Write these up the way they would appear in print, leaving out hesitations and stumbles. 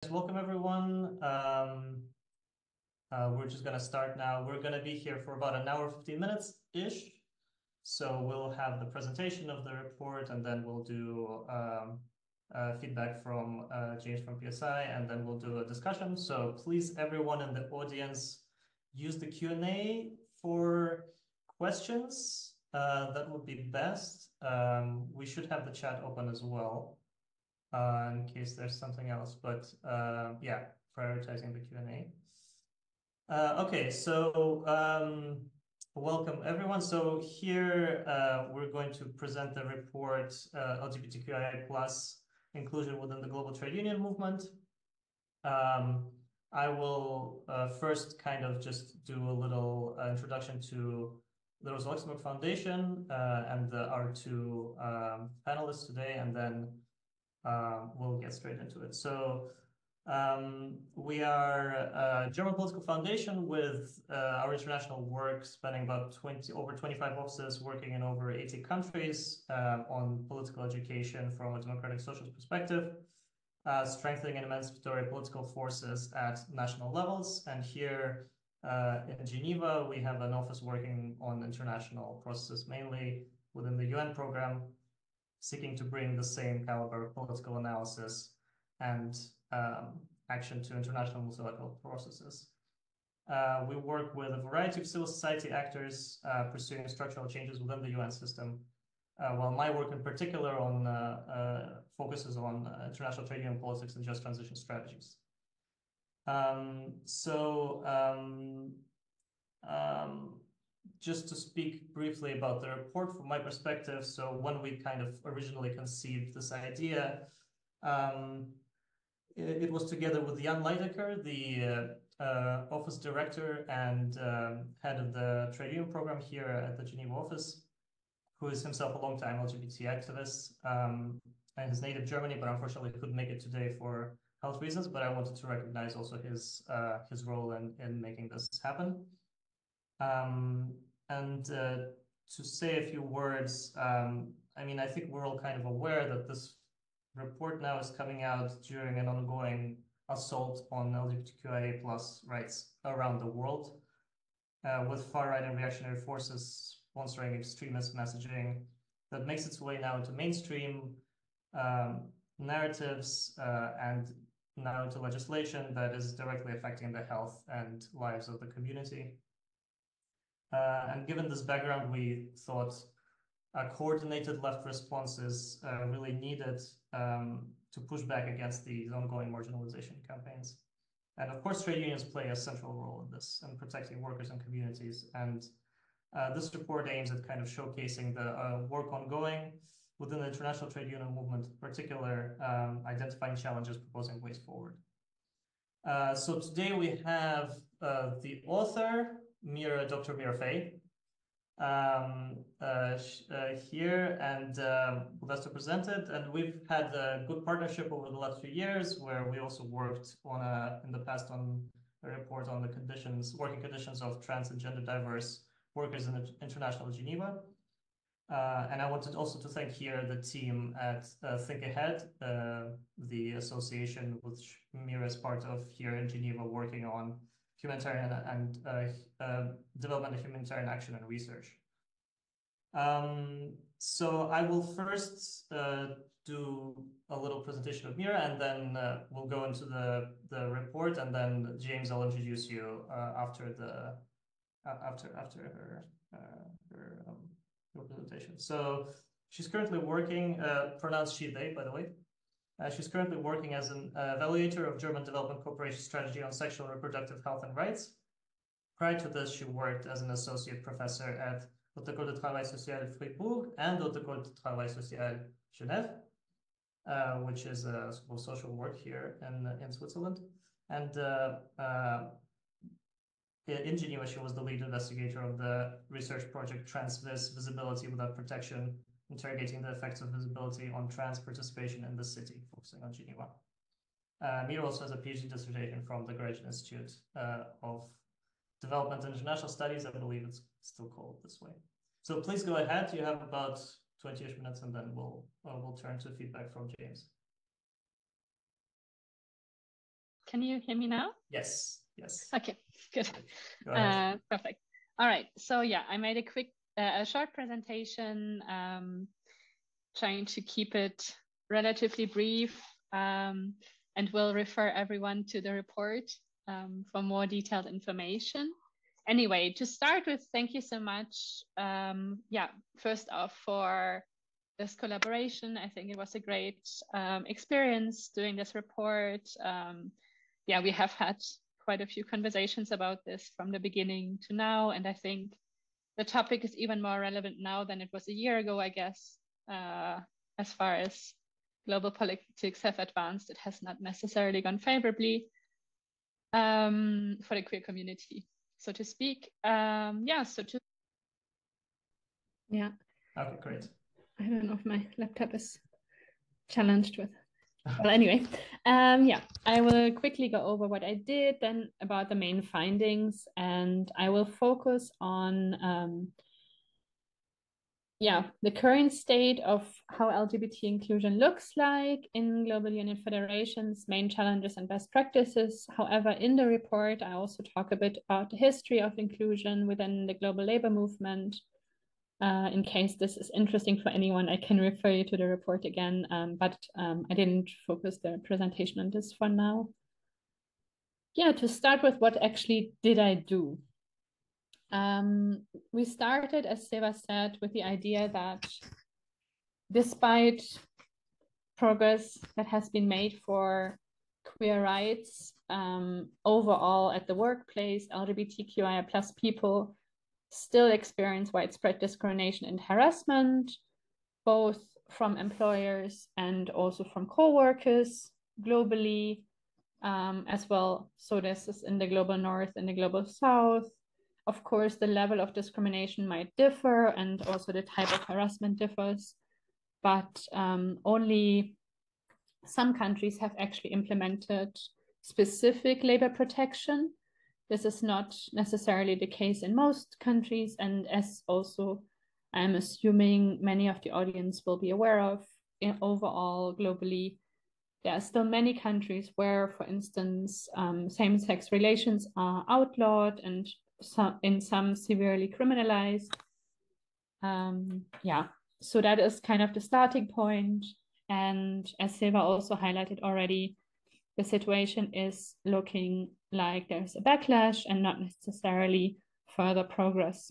Welcome everyone. We're just gonna start now. We're gonna be here for about an hour, 15 minutes-ish. So we'll have the presentation of the report, and then we'll do feedback from James from PSI, and then we'll do a discussion. So please, everyone in the audience, use the Q&A for questions. That would be best. We should have the chat open as well. In case there's something else, but yeah, prioritizing the Q&A. Okay, so welcome everyone. So here we're going to present the report LGBTQIA plus inclusion within the global trade union movement. I will first kind of just do a little introduction to the Rosa-Luxemburg Foundation and our two panelists today, and then we'll get straight into it. So we are a German political foundation with our international work spanning about over 25 offices, working in over 80 countries on political education from a democratic socialist perspective, strengthening and emancipatory political forces at national levels. And here in Geneva, we have an office working on international processes, mainly within the UN program, seeking to bring the same caliber of political analysis and action to international multilateral processes. We work with a variety of civil society actors pursuing structural changes within the UN system, while my work in particular focuses on international trade union politics and just transition strategies. Just to speak briefly about the report from my perspective, so when we kind of originally conceived this idea, it was together with Jan Leidecker, the office director and head of the trade union program here at the Geneva office, who is himself a longtime LGBT activist and his native Germany, but unfortunately couldn't make it today for health reasons. But I wanted to recognize also his role in making this happen. And to say a few words, I mean, I think we're all kind of aware that this report now is coming out during an ongoing assault on LGBTQIA plus rights around the world, with far-right and reactionary forces sponsoring extremist messaging that makes its way now into mainstream narratives and now into legislation that is directly affecting the health and lives of the community. And given this background, we thought a coordinated left response is really needed to push back against these ongoing marginalization campaigns. And of course, trade unions play a central role in this and protecting workers and communities. And this report aims at kind of showcasing the work ongoing within the international trade union movement, in particular, identifying challenges, proposing ways forward. So today we have the author, Dr. Mira Fey, here and with us to present it. And we've had a good partnership over the last few years, where we also worked on in the past on a report on the working conditions of trans and gender diverse workers in international Geneva. And I wanted also to thank here the team at Think Ahead, the association which Mira is part of here in Geneva, working on humanitarian and development of humanitarian action and research. So I will first do a little presentation of Mira, and then we'll go into the report, and then James, I'll introduce you after her presentation. So she's currently working, pronounced she, they, by the way. She's currently working as an evaluator of German development cooperation strategy on sexual and reproductive health and rights. Prior to this, she worked as an associate professor at Haute École de Travail Social Fribourg and Haute École de Travail Social Genève, which is a school of social work here in Switzerland. And in Geneva, she was the lead investigator of the research project Transvis Visibility Without Protection, interrogating the effects of visibility on trans participation in the city, focusing on Geneva. Mira also has a PhD dissertation from the Graduate Institute of Development and International Studies. I believe it's still called this way. So please go ahead. You have about 20-ish minutes, and then we'll turn to feedback from James. Can you hear me now? Yes, yes. Okay, good. Perfect. All right, so yeah, I made a short presentation, trying to keep it relatively brief, and will refer everyone to the report for more detailed information. Anyway, to start with, thank you so much. First off, for this collaboration. I think it was a great experience doing this report. We have had quite a few conversations about this from the beginning to now, and I think the topic is even more relevant now than it was a year ago, I guess. As far as global politics have advanced, it has not necessarily gone favorably for the queer community, so to speak. Okay, great. I don't know if my laptop is challenged with. Well, anyway, I will quickly go over what I did, then about the main findings, and I will focus on the current state of how LGBT inclusion looks like in global union federations, main challenges and best practices. However, in the report, I also talk a bit about the history of inclusion within the global labor movement. In case this is interesting for anyone, I can refer you to the report again, but I didn't focus the presentation on this for now. Yeah, to start with, what actually did I do? We started, as Seva said, with the idea that despite progress that has been made for queer rights overall at the workplace, LGBTQIA+ people still experience widespread discrimination and harassment, both from employers and also from co-workers globally, as well. So this is in the global north and the global south. Of course, the level of discrimination might differ, and also the type of harassment differs, but only some countries have actually implemented specific labor protection. This is not necessarily the case in most countries, and as also I'm assuming many of the audience will be aware of, overall globally, there are still many countries where, for instance, same-sex relations are outlawed and in some severely criminalized. So that is kind of the starting point. And as Silva also highlighted already, the situation is looking like there's a backlash and not necessarily further progress.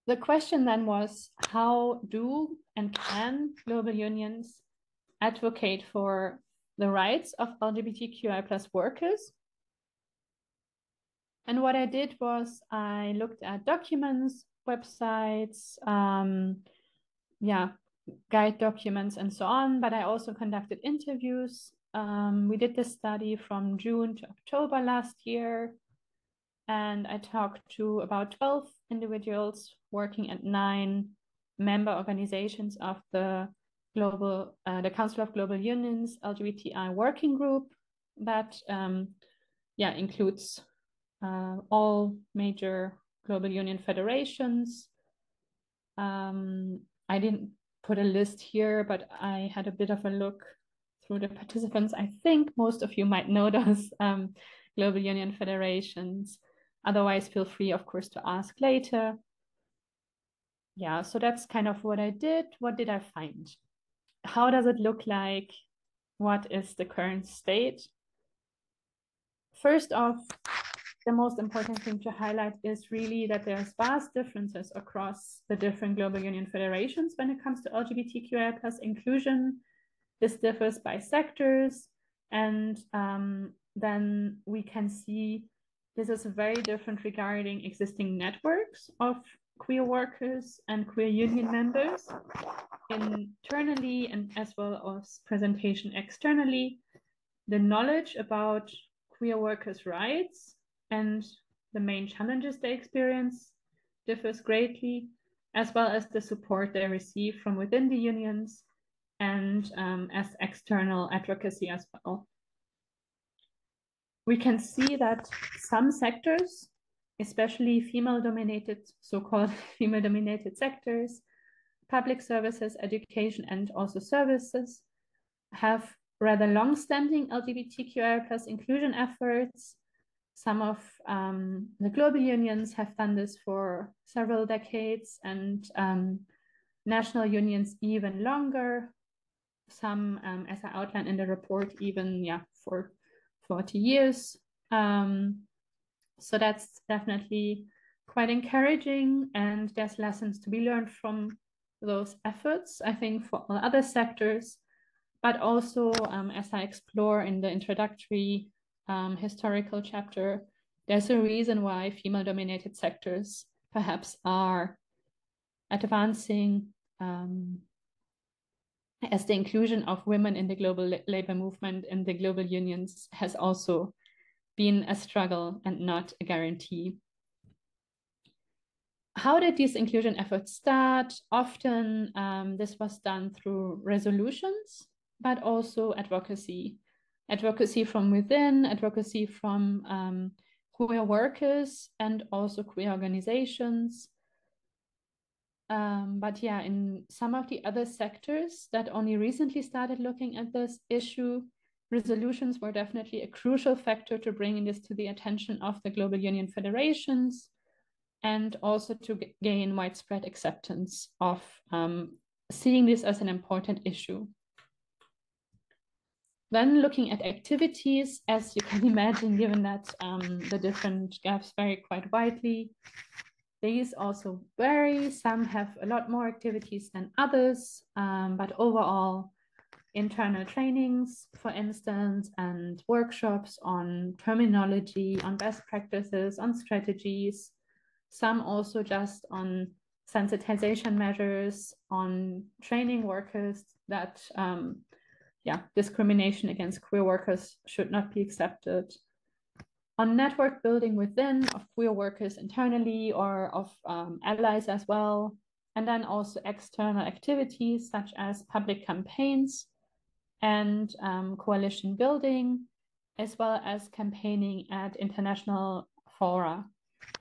The question then was, how do and can global unions advocate for the rights of LGBTQI+ workers? And what I did was I looked at documents, websites, guide documents and so on, but I also conducted interviews. We did this study from June to October last year, and I talked to about 12 individuals working at 9 member organizations of the Council of Global Unions LGBTI working group that includes all major global union federations. I didn't put a list here, but I had a bit of a look through the participants. I think most of you might know those global union federations. Otherwise, feel free, of course, to ask later. Yeah, so that's kind of what I did. What did I find? How does it look like? What is the current state? First off, the most important thing to highlight is really that there's vast differences across the different global union federations when it comes to LGBTQIA+ inclusion. This differs by sectors, and then we can see this is very different regarding existing networks of queer workers and queer union members internally, and as well as presentation externally. The knowledge about queer workers' rights and the main challenges they experience differs greatly, as well as the support they receive from within the unions and as external advocacy as well. We can see that some sectors, especially female-dominated, so-called female-dominated sectors, public services, education, and also services, have rather long-standing LGBTQIA+ inclusion efforts. Some of the global unions have done this for several decades, and national unions even longer. Some, as I outlined in the report, even for 40 years. So that's definitely quite encouraging, and there's lessons to be learned from those efforts, I think, for all other sectors, but also as I explore in the introductory historical chapter, there's a reason why female-dominated sectors perhaps are advancing, as the inclusion of women in the global labor movement and the global unions has also been a struggle and not a guarantee. How did these inclusion efforts start? Often this was done through resolutions, but also advocacy. Advocacy from within, advocacy from queer workers and also queer organizations. But yeah, in some of the other sectors that only recently started looking at this issue, resolutions were definitely a crucial factor to bringing this to the attention of the global union federations, and also to gain widespread acceptance of seeing this as an important issue. Then looking at activities, as you can imagine, given that the different GUFs vary quite widely, these also vary. Some have a lot more activities than others, but overall, internal trainings, for instance, and workshops on terminology, on best practices, on strategies, some also just on sensitization measures, on training workers that discrimination against queer workers should not be accepted, on network building within of queer workers internally or of allies as well, and then also external activities such as public campaigns and coalition building, as well as campaigning at international fora.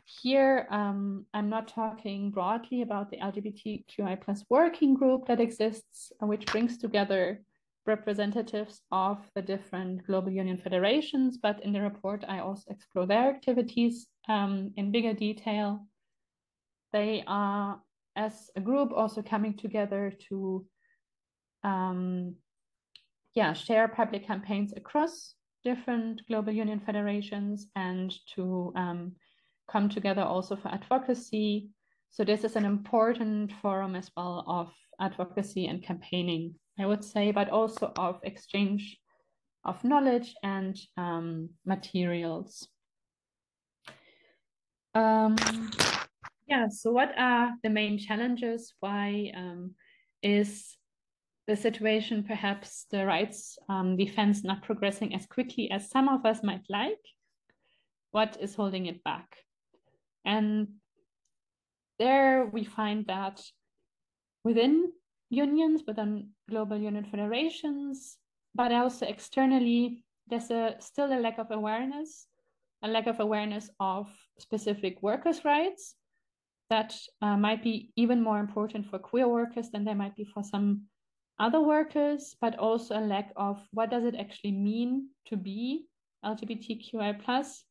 Here, I'm not talking broadly about the LGBTQI+ working group that exists, which brings together representatives of the different global union federations, but in the report, I also explore their activities in bigger detail. They are, as a group, also coming together to share public campaigns across different global union federations and to come together also for advocacy. So this is an important forum as well of advocacy and campaigning, I would say, but also of exchange of knowledge and materials. So what are the main challenges? Why is the situation, perhaps the rights defense, not progressing as quickly as some of us might like? What is holding it back? And there we find that within unions, within global union federations, but also externally, there's still a lack of awareness of specific workers' rights that might be even more important for queer workers than they might be for some other workers, but also a lack of what does it actually mean to be LGBTQI+,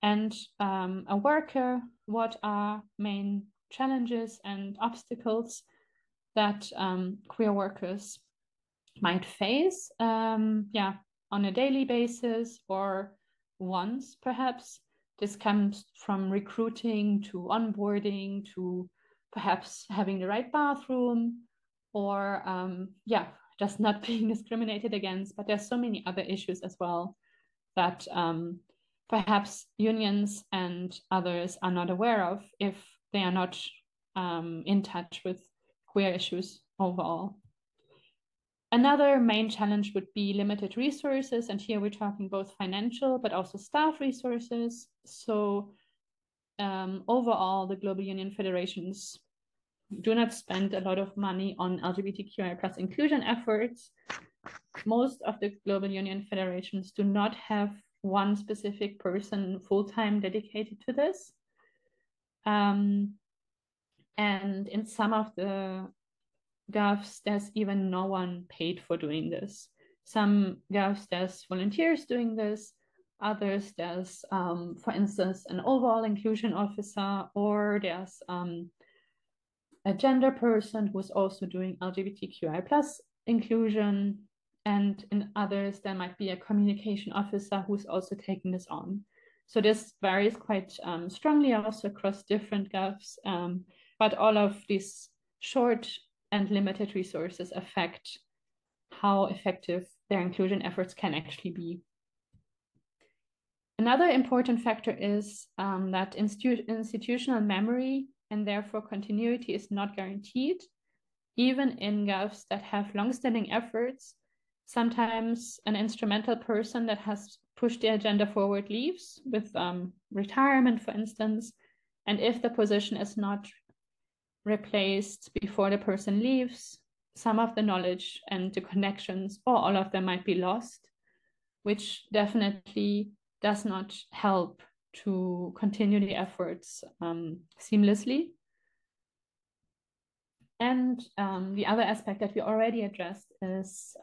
and a worker, what are main challenges and obstacles that queer workers might face on a daily basis or once perhaps. This comes from recruiting to onboarding to perhaps having the right bathroom or just not being discriminated against. But there's so many other issues as well that perhaps unions and others are not aware of if they are not in touch with queer issues overall. Another main challenge would be limited resources, and here we're talking both financial but also staff resources. So overall, the global union federations do not spend a lot of money on LGBTQI+ inclusion efforts. Most of the global union federations do not have one specific person full-time dedicated to this. And in some of the GUFs, there's even no one paid for doing this. Some GUFs, there's volunteers doing this. Others, there's, for instance, an overall inclusion officer, or there's a gender person who's also doing LGBTQI plus inclusion. And in others, there might be a communication officer who's also taking this on. So this varies quite strongly also across different GUFs, but all of these short and limited resources affect how effective their inclusion efforts can actually be. Another important factor is that institutional memory and therefore continuity is not guaranteed. Even in GUFs that have longstanding efforts, sometimes an instrumental person that has pushed the agenda forward leaves with retirement, for instance. And if the position is not replaced before the person leaves, some of the knowledge and the connections, or all of them, might be lost, which definitely does not help to continue the efforts seamlessly. And the other aspect that we already addressed is,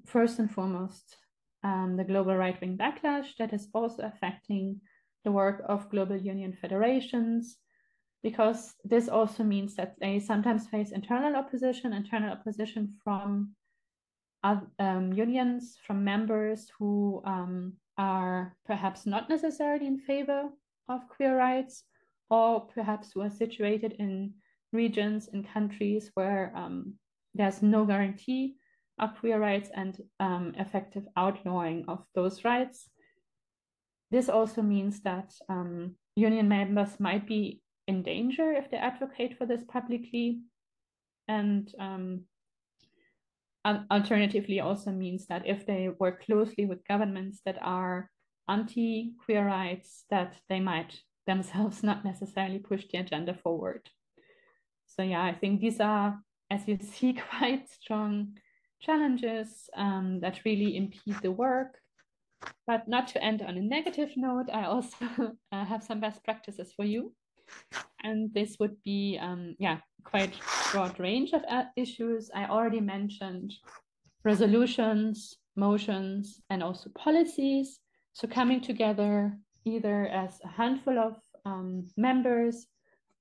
first and foremost, the global right-wing backlash that is also affecting the work of global union federations, because this also means that they sometimes face internal opposition from unions, from members who are perhaps not necessarily in favor of queer rights, or perhaps who are situated in regions, in countries where there's no guarantee of queer rights and effective outlawing of those rights. This also means that union members might be in danger if they advocate for this publicly, and alternatively also means that if they work closely with governments that are anti-queer rights, that they might themselves not necessarily push the agenda forward. So yeah, I think these are, as you see, quite strong challenges that really impede the work. But not to end on a negative note, I also have some best practices for you. And this would be, quite broad range of issues. I already mentioned resolutions, motions, and also policies. So coming together either as a handful of members,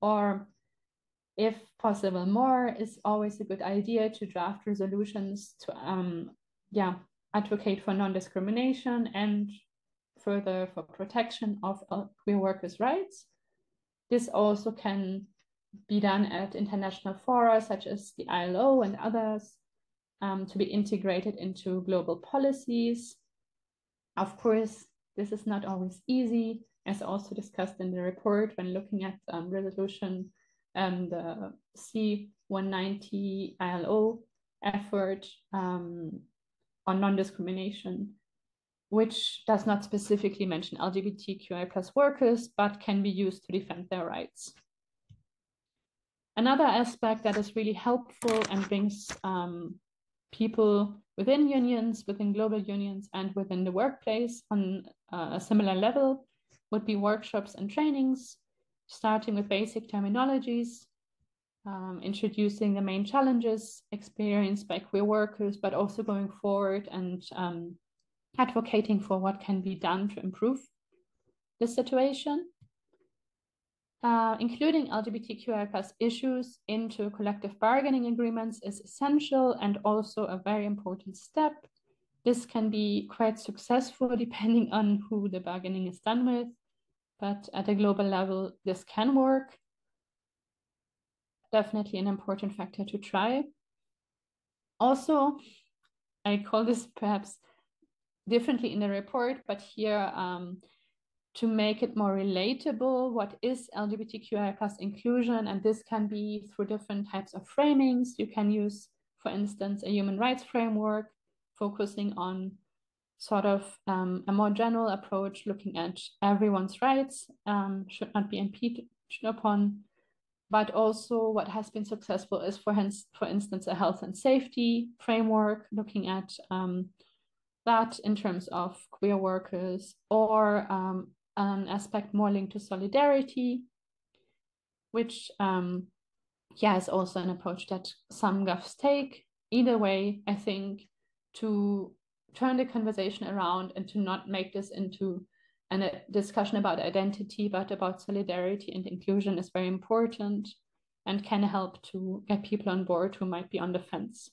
or if possible more, is always a good idea to draft resolutions to advocate for non-discrimination and further for protection of queer workers' rights. This also can be done at international fora such as the ILO and others, to be integrated into global policies. Of course, this is not always easy, as also discussed in the report when looking at resolution the C190 ILO effort on non-discrimination, which does not specifically mention LGBTQI plus workers, but can be used to defend their rights. Another aspect that is really helpful and brings people within unions, within global unions, and within the workplace on a similar level would be workshops and trainings, starting with basic terminologies, introducing the main challenges experienced by queer workers, but also going forward and advocating for what can be done to improve this situation. Including LGBTQI plus issues into collective bargaining agreements is essential and also a very important step. This can be quite successful depending on who the bargaining is done with, but at a global level, this can work. Definitely an important factor to try. Also, I call this perhaps differently in the report, but here to make it more relatable, what is LGBTQI plus inclusion? And this can be through different types of framings. You can use, for instance, a human rights framework, focusing on sort of a more general approach, looking at everyone's rights should not be impeded upon. But also what has been successful is, for instance, a health and safety framework, looking at that in terms of queer workers, or an aspect more linked to solidarity, which is also an approach that some GUFs take. Either way, I think to turn the conversation around and to not make this into a discussion about identity, but about solidarity and inclusion is very important and can help to get people on board who might be on the fence.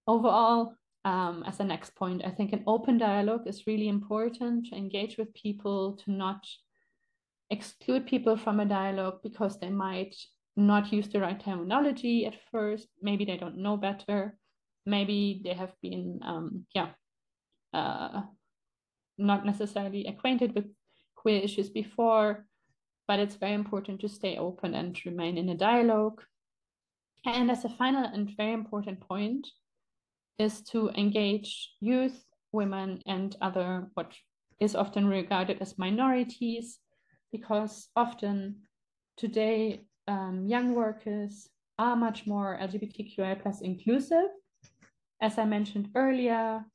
Overall, as a next point, I think an open dialogue is really important, to engage with people, to not exclude people from a dialogue because they might not use the right terminology at first. Maybe they don't know better. Maybe they have been, not necessarily acquainted with queer issues before, but it's very important to stay open and remain in a dialogue. And as a final and very important point is to engage youth, women, and other what is often regarded as minorities, because often today young workers are much more LGBTQI plus inclusive. As I mentioned earlier,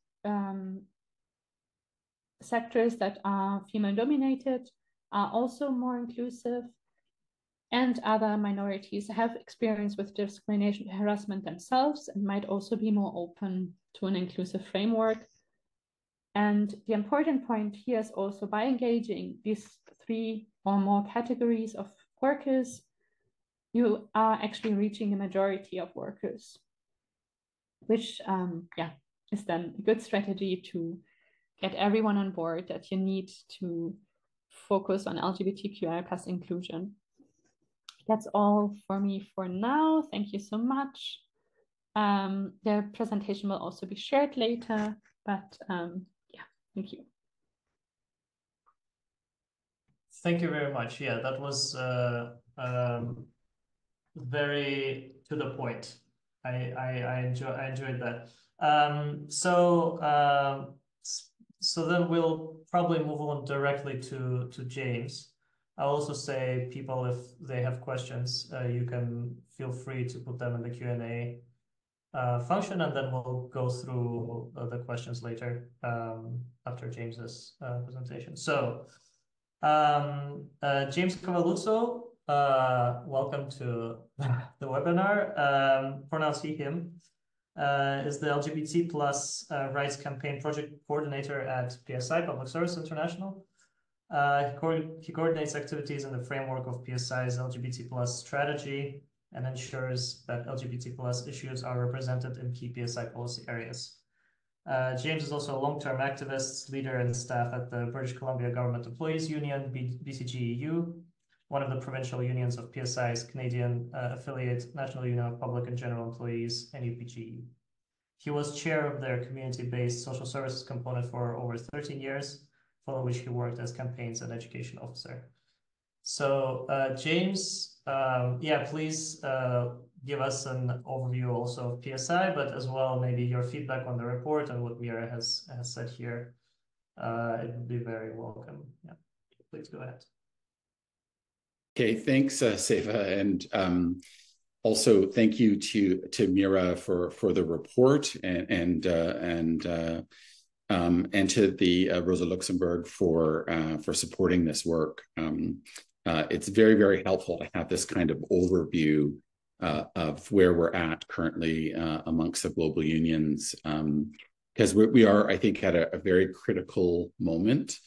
sectors that are female dominated are also more inclusive, and other minorities have experience with discrimination and harassment themselves and might also be more open to an inclusive framework. And the important point here is also, by engaging these 3 or more categories of workers, you are actually reaching the majority of workers, which is then a good strategy to get everyone on board that you need to focus on LGBTQI plus inclusion. That's all for me for now. Thank you so much. The presentation will also be shared later, but thank you. Thank you very much. Yeah, that was very to the point. I enjoyed that. So then we'll probably move on directly to James. I'll also say, people, if they have questions, you can feel free to put them in the Q&A function, and then we'll go through the questions later after James's presentation. So James Cavalluzzo, welcome to the webinar. Pronounce he, him. Is the LGBT plus rights campaign project coordinator at PSI, Public Service International. He coordinates activities in the framework of PSI's LGBT plus strategy and ensures that LGBT plus issues are represented in key PSI policy areas. James is also a long-term activist, leader, and staff at the British Columbia Government Employees Union, BCGEU, one of the provincial unions of PSI's Canadian affiliate, National Union of Public and General Employees, NUPGE. He was chair of their community-based social services component for over 13 years, following which he worked as campaigns and education officer. So James, please give us an overview also of PSI, but as well maybe your feedback on the report and what Mira has said here. It would be very welcome. Yeah, please go ahead. Okay, thanks, Seva, and also thank you to Mira for the report, and to the Rosa-Luxemburg for supporting this work. It's very, very helpful to have this kind of overview of where we're at currently amongst the global unions, because we are, I think, at a very critical moment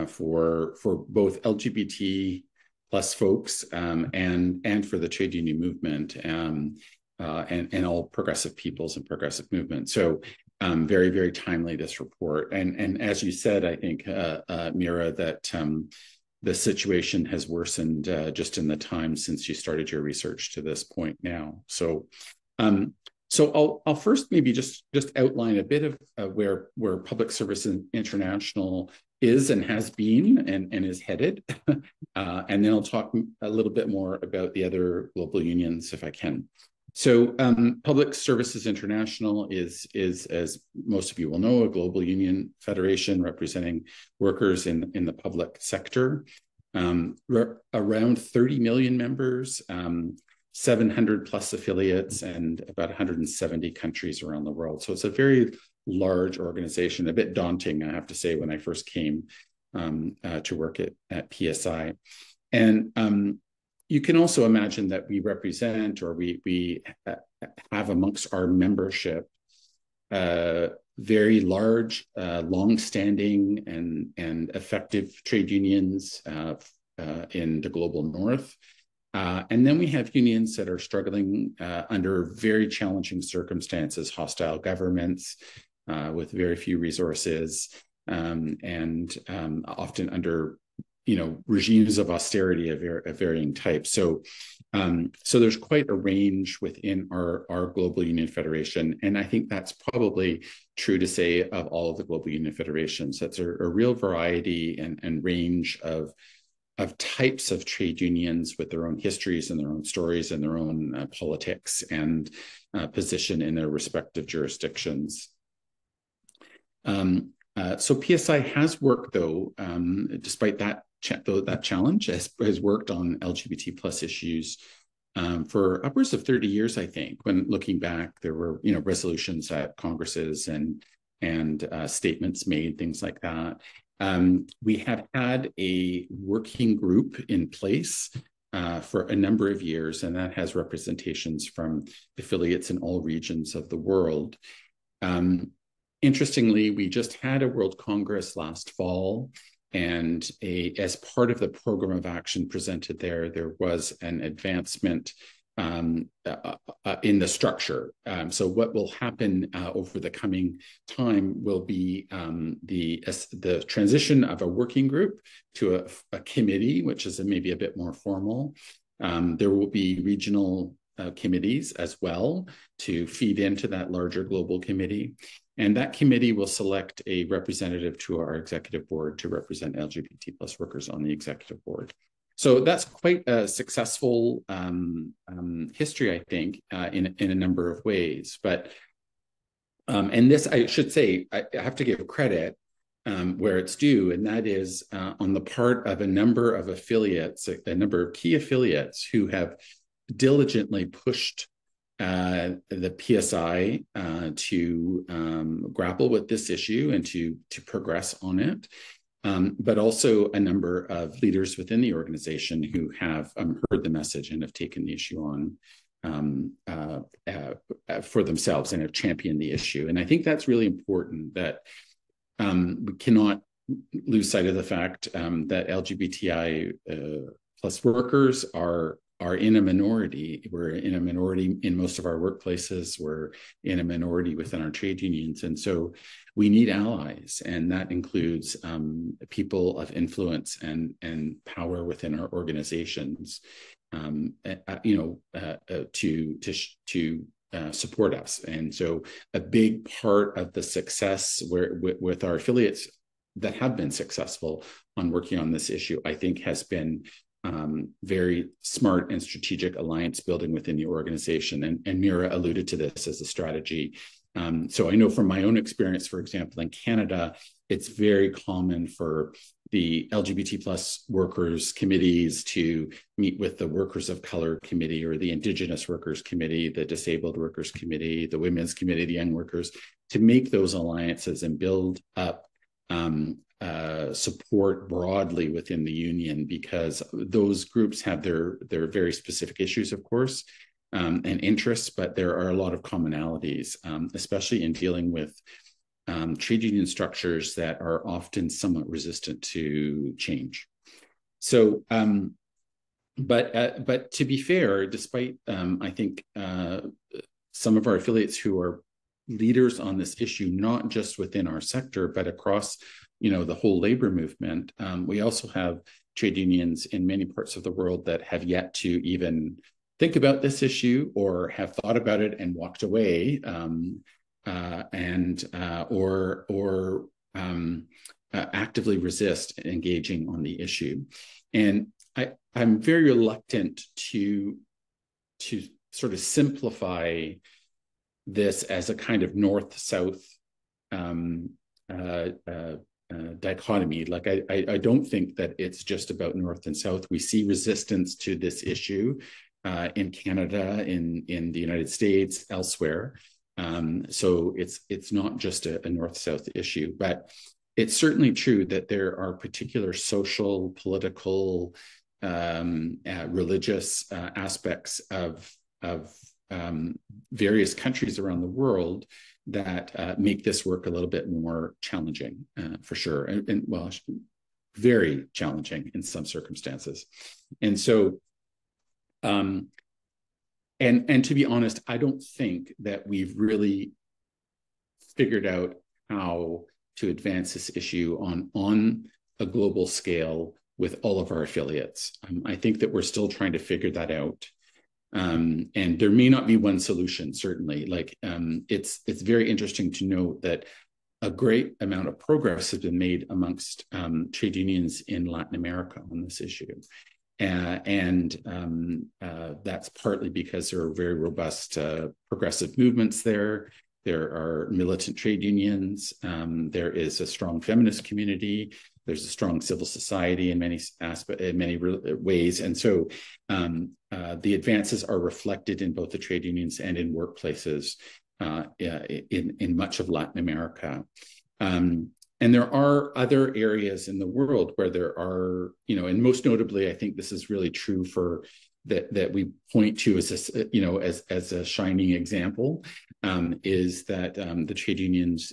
for both LGBT plus folks and for the trade union movement and all progressive peoples and progressive movements. So very, very timely, this report. And as you said, I think, Mira, that the situation has worsened just in the time since you started your research to this point now. So I'll first maybe just outline a bit of where Public Service International is and has been and is headed. And then I'll talk a little bit more about the other global unions if I can. So Public Services International is, as most of you will know, a global union federation representing workers in the public sector. Around 30 million members, 700 plus affiliates, and about 170 countries around the world. So it's a very large organization, a bit daunting, I have to say, when I first came to work at PSI. And you can also imagine that we represent, or we have amongst our membership very large, long-standing and effective trade unions in the global north. And then we have unions that are struggling under very challenging circumstances, hostile governments with very few resources, and often under regimes of austerity of varying types. So there's quite a range within our global union federation, and I think that's probably true to say of all of the global union federations. That's a real variety and range of types of trade unions with their own histories and their own stories and their own politics and position in their respective jurisdictions. So PSI has worked, though, despite that challenge, has worked on LGBT plus issues for upwards of 30 years, I think. When looking back, there were resolutions at Congresses and statements made, things like that. We have had a working group in place for a number of years, and that has representations from affiliates in all regions of the world. Interestingly, we just had a World Congress last fall, and as part of the program of action presented there was an advancement in the structure. So what will happen over the coming time will be the transition of a working group to a committee, which is maybe a bit more formal. There will be regional committees as well to feed into that larger global committee. And that committee will select a representative to our executive board to represent LGBT plus workers on the executive board. So that's quite a successful history, I think, in a number of ways. But and this, I should say, I have to give credit where it's due, and that is on the part of a number of affiliates, a number of key affiliates who have diligently pushed the PSI to grapple with this issue and to progress on it. But also a number of leaders within the organization who have heard the message and have taken the issue on for themselves and have championed the issue. And I think that's really important, that we cannot lose sight of the fact that LGBTI plus workers are in a minority. We're in a minority in most of our workplaces. We're in a minority within our trade unions. And so we need allies, and that includes people of influence and power within our organizations, to support us. And so a big part of the success with our affiliates that have been successful on working on this issue, I think, has been very smart and strategic alliance building within the organization. And Mira alluded to this as a strategy. So I know from my own experience, for example, in Canada, it's very common for the LGBT plus workers committees to meet with the Workers of Color Committee or the Indigenous Workers Committee, the Disabled Workers Committee, the Women's Committee, the Young Workers, to make those alliances and build up support broadly within the union, because those groups have their very specific issues, of course, and interests, but there are a lot of commonalities, especially in dealing with trade union structures that are often somewhat resistant to change. So, but to be fair, despite I think some of our affiliates who are leaders on this issue, not just within our sector, but across the whole labor movement, we also have trade unions in many parts of the world that have yet to even think about this issue, or have thought about it and walked away, or actively resist engaging on the issue. And I'm very reluctant to sort of simplify this as a kind of north-south dichotomy. Like I don't think that it's just about North and South. We see resistance to this issue in Canada, in the United States, elsewhere. So it's not just a North-South issue, but it's certainly true that there are particular social, political, religious aspects of various countries around the world that make this work a little bit more challenging, for sure, and well, very challenging in some circumstances. And so, and to be honest, I don't think that we've really figured out how to advance this issue on a global scale with all of our affiliates. I think that we're still trying to figure that out. And there may not be one solution, certainly. Like, it's very interesting to note that a great amount of progress has been made amongst trade unions in Latin America on this issue. And that's partly because there are very robust progressive movements there. There are militant trade unions. There is a strong feminist community. There's a strong civil society in many ways. And so the advances are reflected in both the trade unions and in workplaces in much of Latin America. And there are other areas in the world where there are, and most notably, I think this is really true for that we point to as a shining example, is that the trade unions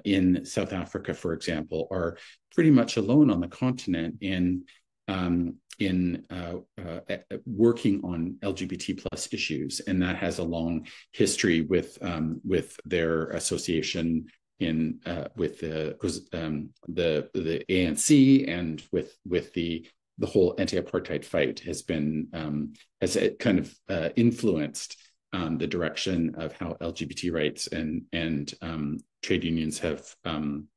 in South Africa, for example, are pretty much alone on the continent in working on LGBT plus issues, and that has a long history with their association with the ANC and with the whole anti-apartheid fight has kind of influenced the direction of how LGBT rights and trade unions have come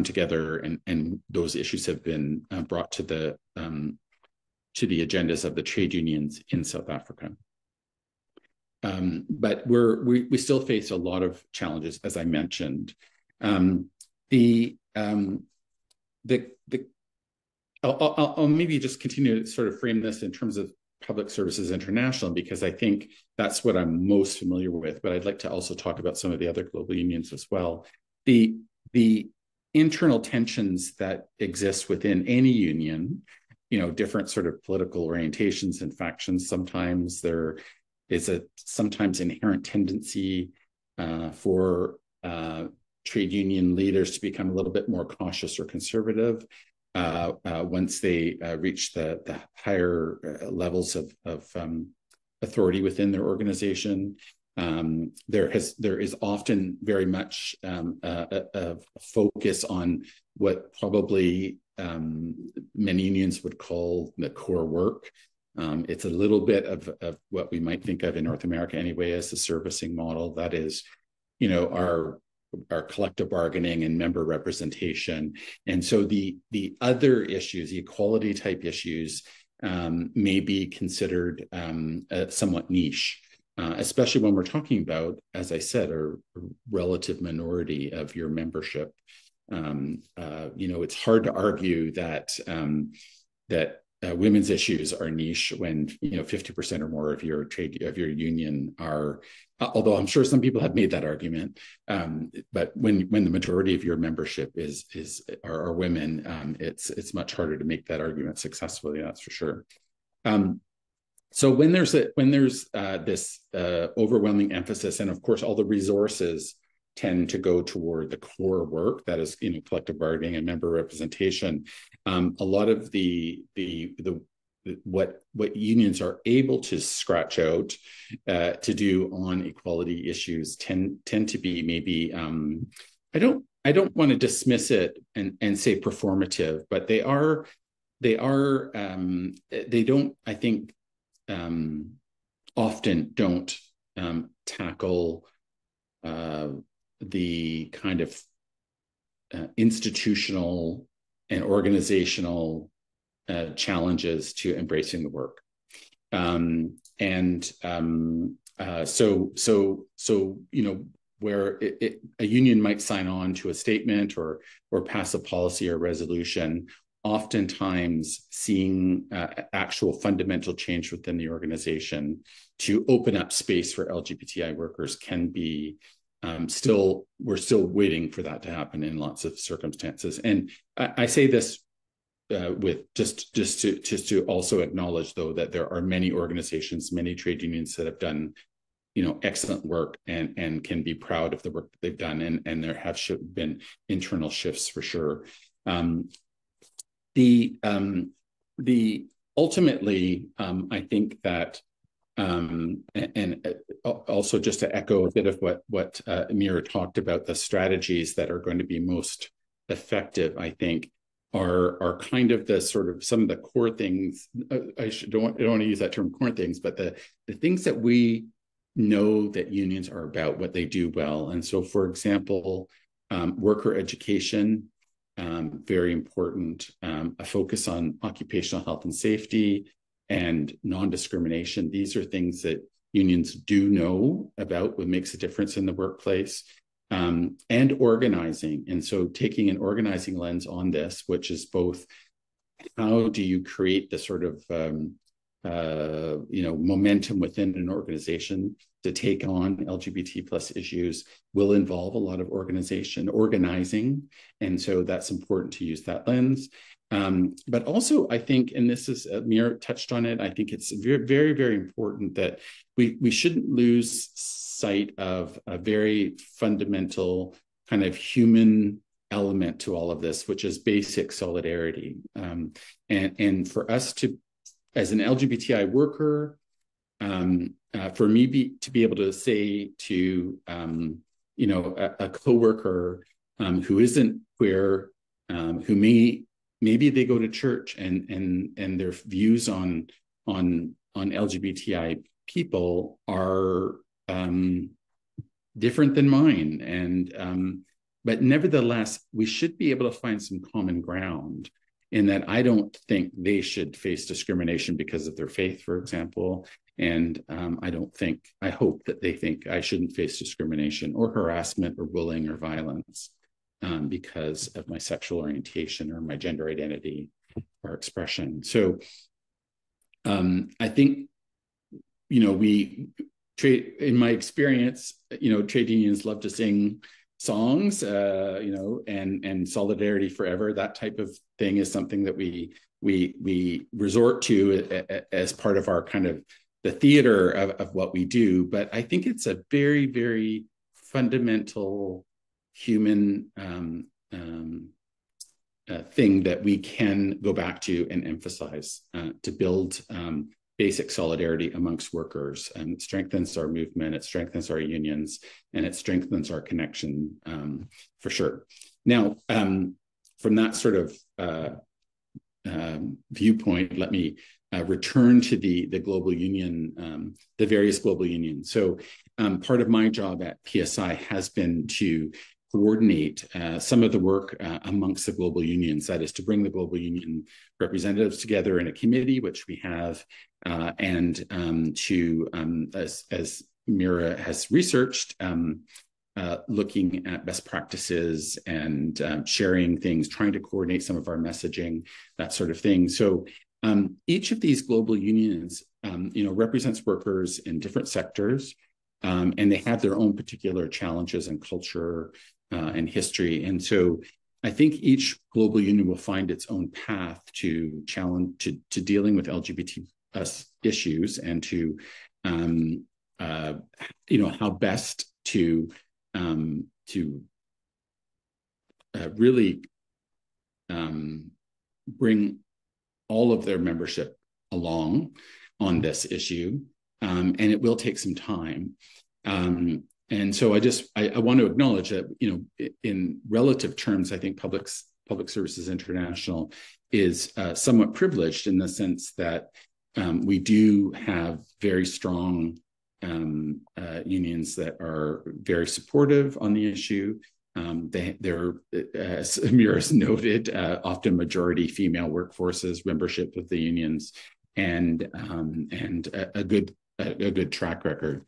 together, and those issues have been brought to the agendas of the trade unions in South Africa. But we still face a lot of challenges, as I mentioned. I'll maybe just continue to sort of frame this in terms of Public Services International, because I think that's what I'm most familiar with, but I'd like to also talk about some of the other global unions as well. The internal tensions that exist within any union, different sort of political orientations and factions, sometimes there is a sometimes inherent tendency for trade union leaders to become a little bit more cautious or conservative once they reach the higher levels of authority within their organization. There is often very much a focus on what probably many unions would call the core work. It's a little bit of what we might think of in North America anyway as the servicing model. That is, our collective bargaining and member representation. And so the other issues, the equality type issues, may be considered somewhat niche, especially when we're talking about, as I said, a relative minority of your membership. It's hard to argue that women's issues are niche when 50% or more of your union are. Although I'm sure some people have made that argument, but when the majority of your membership are women, it's much harder to make that argument successfully. That's for sure. So when there's this overwhelming emphasis, and of course all the resources tend to go toward the core work, that is, collective bargaining and member representation. A lot of what unions are able to scratch out to do on equality issues tend to be maybe I don't want to dismiss it and say performative, but they don't, I think, often don't tackle the kind of institutional and organizational challenges to embracing the work. Where a union might sign on to a statement or pass a policy or resolution, oftentimes seeing actual fundamental change within the organization to open up space for LGBTI workers can be we're still waiting for that to happen in lots of circumstances. And I say this with just to also acknowledge, though, that there are many organizations, many trade unions that have done excellent work and can be proud of the work that they've done. And there have been internal shifts for sure. The ultimately, I think that, and also just to echo a bit of what Mira talked about, the strategies that are going to be most effective, I think, are kind of the sort of some of the core things. I don't want to use that term core things, but the things that we know that unions are about, what they do well. And so, for example, worker education, very important, a focus on occupational health and safety and non-discrimination. These are things that unions do know about, what makes a difference in the workplace, and organizing. And so taking an organizing lens on this, which is both how do you create the sort of momentum within an organization to take on LGBT plus issues will involve a lot of organizing. And so that's important to use that lens. But also, I think, and this is, Mira touched on it, I think it's very, very, very important that we shouldn't lose sight of a very fundamental kind of human element to all of this, which is basic solidarity. And for us to, as an LGBTI worker, for me to be able to say to a coworker who isn't queer, who maybe they go to church and their views on LGBTI people are different than mine, and but nevertheless, we should be able to find some common ground. In that, I don't think they should face discrimination because of their faith, for example. And I hope that they think I shouldn't face discrimination or harassment or bullying or violence because of my sexual orientation or my gender identity or expression. So I think, in my experience, trade unions love to sing songs, and solidarity forever. That type of thing is something that we resort to as part of our kind of the theater of what we do. But I think it's a very, very fundamental human thing that we can go back to and emphasize to build basic solidarity amongst workers, and it strengthens our movement, it strengthens our unions, and it strengthens our connection for sure. Now, from that sort of viewpoint, let me return to the global union, the various global unions. So part of my job at PSI has been to coordinate some of the work amongst the global unions. That is to bring the global union representatives together in a committee, which we have, and to, as Mira has researched, looking at best practices and sharing things, trying to coordinate some of our messaging, that sort of thing. So each of these global unions, represents workers in different sectors, and they have their own particular challenges and culture and history. And so I think each global union will find its own path to dealing with LGBT issues, and to how best to really bring all of their membership along on this issue, and it will take some time. And so I want to acknowledge that, in relative terms, I think Public Services International is somewhat privileged in the sense that we do have very strong unions that are very supportive on the issue. They're, as Mira's noted, often majority female workforces, membership of the unions, and a good track record.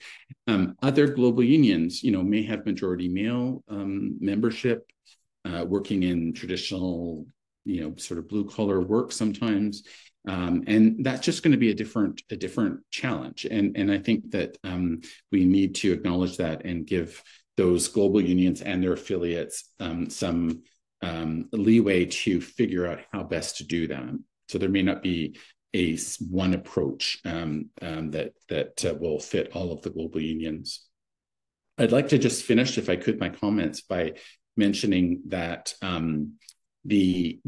Other global unions, may have majority male membership, working in traditional, sort of blue collar work sometimes. And that's just going to be a different challenge. And I think that we need to acknowledge that and give those global unions and their affiliates some leeway to figure out how best to do that. So there may not be one approach that will fit all of the global unions. I'd like to just finish, if I could, my comments by mentioning that the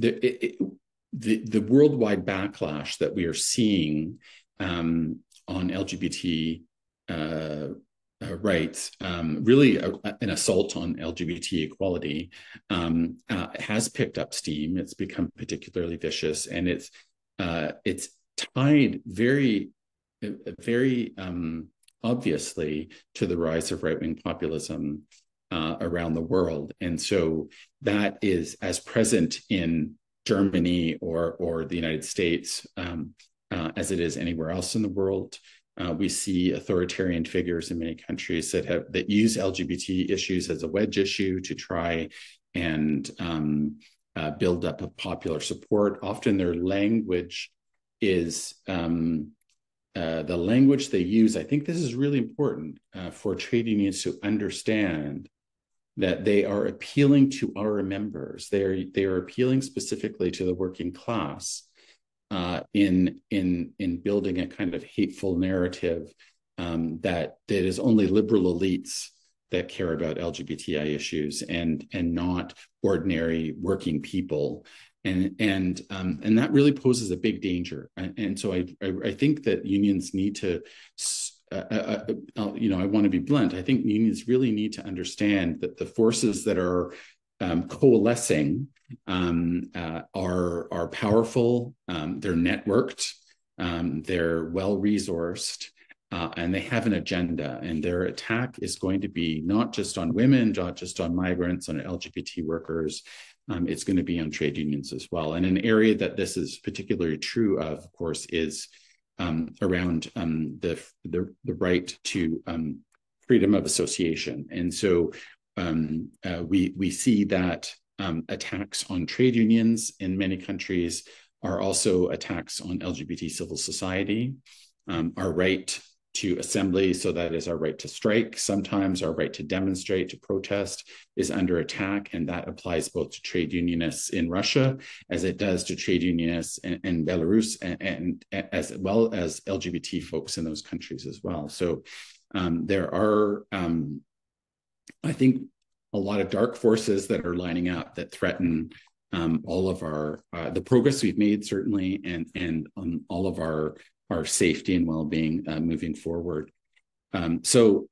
worldwide backlash that we are seeing on LGBT rights, really an assault on LGBT equality, has picked up steam. It's become particularly vicious, and it's tied very obviously to the rise of right-wing populism around the world. And so that is as present in Germany or the United States as it is anywhere else in the world. We see authoritarian figures in many countries that use LGBT issues as a wedge issue to try and build up a popular support. Often their language is the language they use. I think this is really important for trade unions to understand that they are appealing to our members. They are appealing specifically to the working class in building a kind of hateful narrative that is only liberal elites that care about LGBTI issues and not ordinary working people. And that really poses a big danger. And so I think that unions need to, I want to be blunt. I think unions really need to understand that the forces that are coalescing are powerful, they're networked, they're well-resourced, and they have an agenda. And their attack is going to be not just on women, not just on migrants, on LGBT workers. It's going to be on trade unions as well. And an area that this is particularly true of course, is around the right to freedom of association. And so we see that attacks on trade unions in many countries are also attacks on LGBT civil society. Our right to assembly, so that is our right to strike, sometimes our right to demonstrate, to protest, is under attack, and that applies both to trade unionists in Russia as it does to trade unionists in Belarus, and as well as LGBT folks in those countries as well. So there are, I think, a lot of dark forces that are lining up that threaten all of our the progress we've made, certainly, and on all of our safety and well-being moving forward. So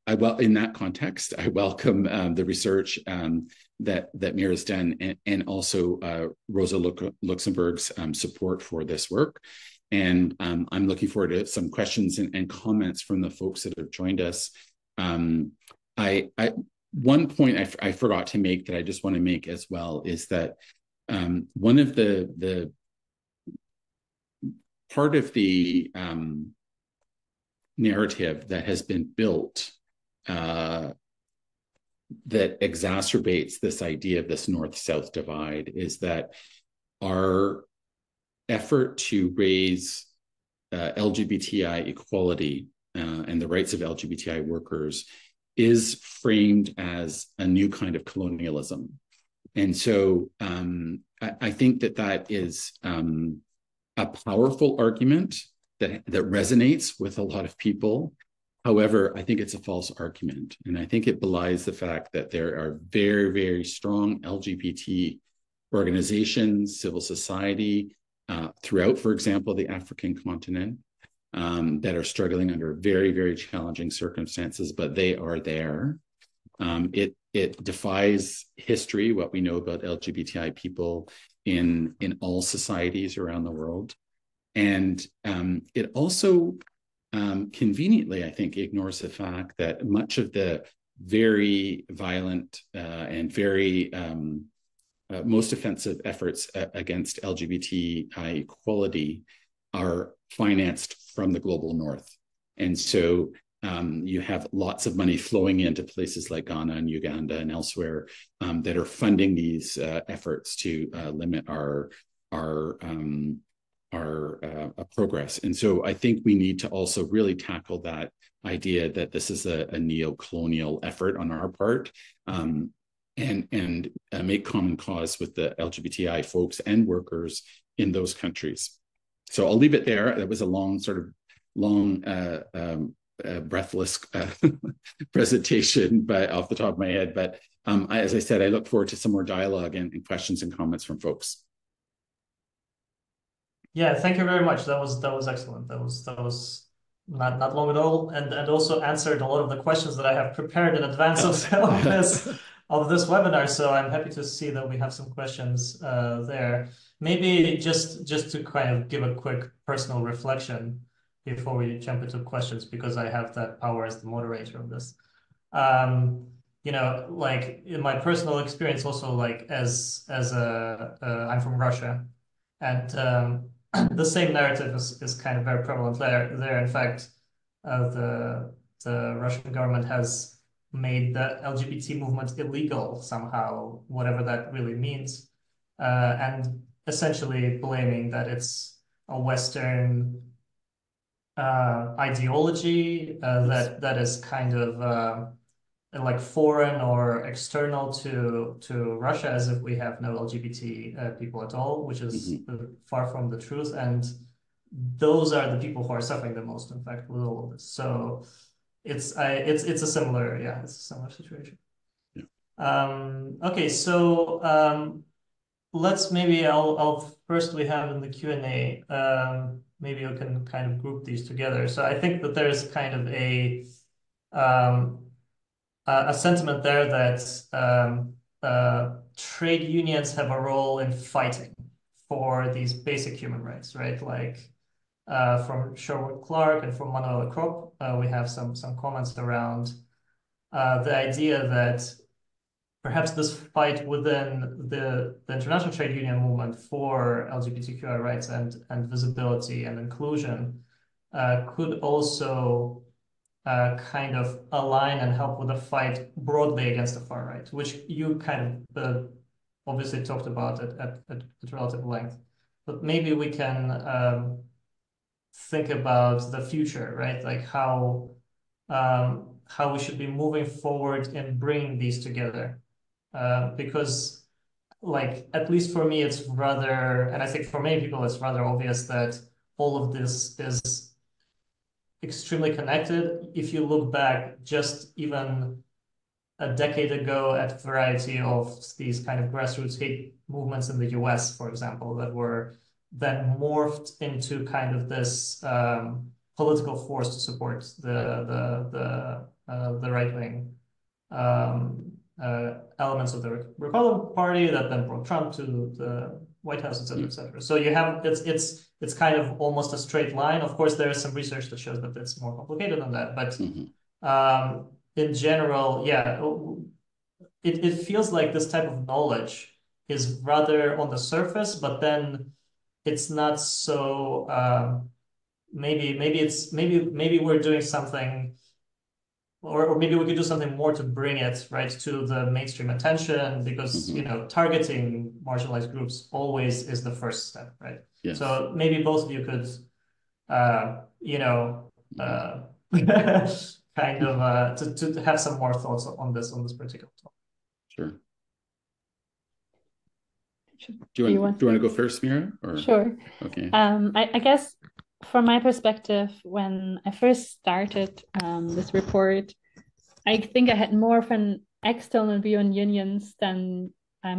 in that context, I welcome the research that Mira's done, and also Rosa-Luxemburg's support for this work. And I'm looking forward to some questions and comments from the folks that have joined us. One point I forgot to make that I just want to make as well is that one of the part of the narrative that has been built that exacerbates this idea of this North-South divide is that our effort to raise LGBTI equality and the rights of LGBTI workers is framed as a new kind of colonialism. And so I think that is a powerful argument that resonates with a lot of people. However, I think it's a false argument. And I think it belies the fact that there are very, very strong LGBT organizations, civil society throughout, for example, the African continent that are struggling under very, very challenging circumstances, but they are there. It defies history, what we know about LGBTI people in all societies around the world. And it also conveniently, I think, ignores the fact that much of the very violent and very most offensive efforts against LGBTI equality are financed from the global north. And so you have lots of money flowing into places like Ghana and Uganda and elsewhere that are funding these efforts to limit our progress. And so I think we need to also really tackle that idea that this is a neo-colonial effort on our part, and make common cause with the LGBTI folks and workers in those countries. So I'll leave it there. That was a long breathless presentation, but off the top of my head. But as I said, I look forward to some more dialogue and questions and comments from folks. Yeah, thank you very much. That was excellent. That was not long at all, and also answered a lot of the questions that I have prepared in advance of this webinar. So I'm happy to see that we have some questions there. Maybe just to kind of give a quick personal reflection before we jump into questions, because I have that power as the moderator of this. You know, like in my personal experience, also like as I'm from Russia, and the same narrative is kind of very prevalent there. In fact, the Russian government has made the LGBT movement illegal somehow, whatever that really means, and essentially blaming that it's a Western ideology that is kind of like foreign or external to Russia, as if we have no LGBT people at all, which is far from the truth. And those are the people who are suffering the most, in fact, with all of this. So it's a similar situation. Yeah. Okay, so let's maybe I'll first we have in the Q&A. Maybe we can kind of group these together. So I think that there's kind of a sentiment there that trade unions have a role in fighting for these basic human rights, right? Like from Sherwood Clark and from Manuela Kropp, we have some comments around the idea that perhaps this fight within the international trade union movement for LGBTQI rights and visibility and inclusion could also kind of align and help with the fight broadly against the far right, which you kind of obviously talked about at relative length. But maybe we can think about the future, right? Like how we should be moving forward in bringing these together. Because like, at least for me, it's rather, and I think for many people, it's rather obvious that all of this is extremely connected. If you look back just even a decade ago at a variety of these kind of grassroots hate movements in the US, for example, that were then morphed into kind of this political force to support the right-wing elements of the Republican Party that then brought Trump to the White House, et cetera, et cetera. So you have it's kind of almost a straight line. Of course, there is some research that shows that it's more complicated than that, but in general, yeah, it feels like this type of knowledge is rather on the surface, but then it's not so. Maybe we're doing something. Or maybe we could do something more to bring it right to the mainstream attention, because you know, targeting marginalized groups always is the first step, right? Yes. So maybe both of you could, you know, kind of to have some more thoughts on this particular topic. Sure. Do you want to go first, Mira? Or? Sure. Okay. I guess from my perspective, when I first started this report, I think I had more of an external view on unions than I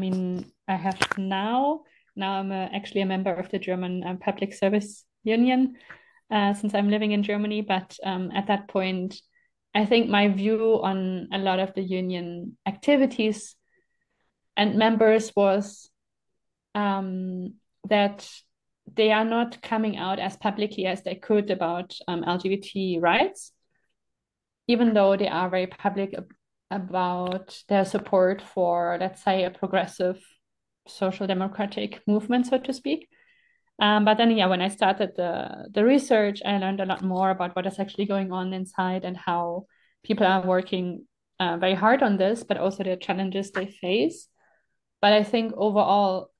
have now. Now I'm actually a member of the German Public Service Union since I'm living in Germany. But at that point, I think my view on a lot of the union activities and members was that they are not coming out as publicly as they could about LGBT rights, even though they are very public about their support for, let's say, a progressive social democratic movement, so to speak. But then, yeah, when I started the research, I learned a lot more about what is actually going on inside and how people are working very hard on this, but also the challenges they face. But I think overall,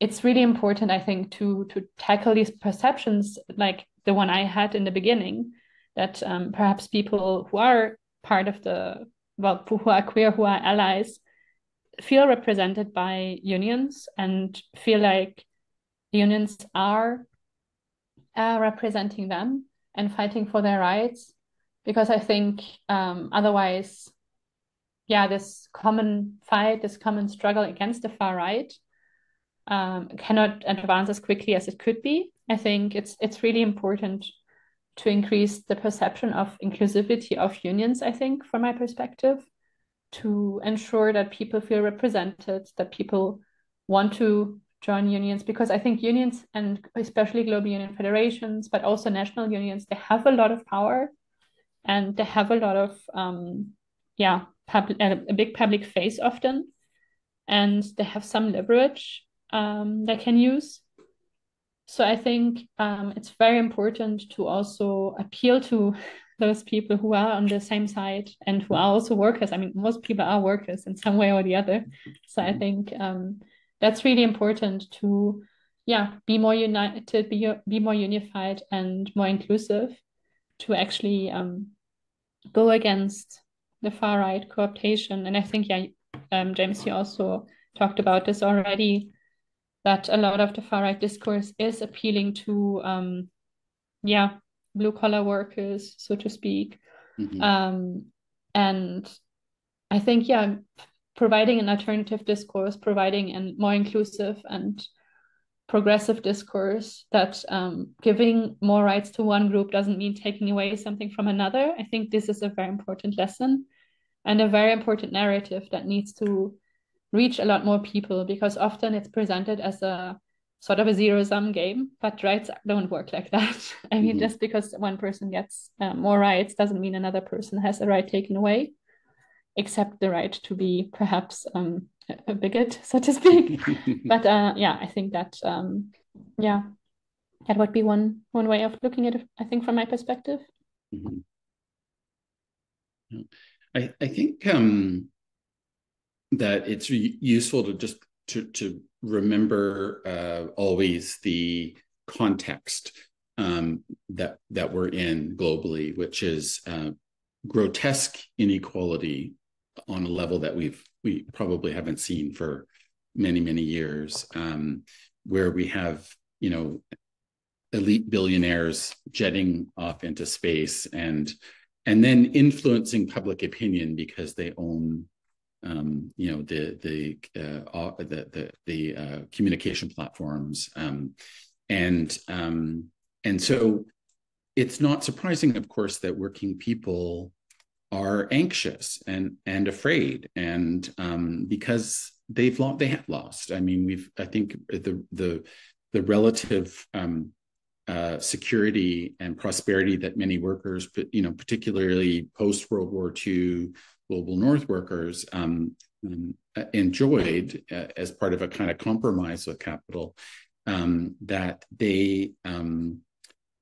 it's really important, I think, to tackle these perceptions, like the one I had in the beginning, that perhaps people who are part of who are queer, who are allies, feel represented by unions and feel like unions are representing them and fighting for their rights, because I think otherwise, yeah, this common fight, this common struggle against the far right cannot advance as quickly as it could be. I think it's really important to increase the perception of inclusivity of unions, I think, from my perspective, to ensure that people feel represented, that people want to join unions, because I think unions, and especially global union federations, but also national unions, they have a lot of power and they have a lot of, a big public face often, and they have some leverage they can use. So I think it's very important to also appeal to those people who are on the same side and who are also workers. I mean, most people are workers in some way or the other. So I think that's really important to, be more united, be more unified and more inclusive, to actually go against the far right co-optation. And I think, James, you also talked about this already, that a lot of the far right discourse is appealing to, blue collar workers, so to speak. And I think, providing an alternative discourse, providing a more inclusive and progressive discourse, that giving more rights to one group doesn't mean taking away something from another. I think this is a very important lesson and a very important narrative that needs to reach a lot more people, because often it's presented as a sort of a zero-sum game, but rights don't work like that. I mean, just because one person gets more rights doesn't mean another person has a right taken away, except the right to be perhaps a bigot, so to speak. But I think that, that would be one way of looking at it, I think, from my perspective. I think that it's useful to just to remember always the context that we're in globally, which is grotesque inequality on a level that we probably haven't seen for many years, where we have, elite billionaires jetting off into space and then influencing public opinion because they own the communication platforms, and so it's not surprising, of course, that working people are anxious and afraid, and because they have lost. I mean, I think the relative security and prosperity that many workers, particularly post World War II global North workers, enjoyed as part of a kind of compromise with capital, that they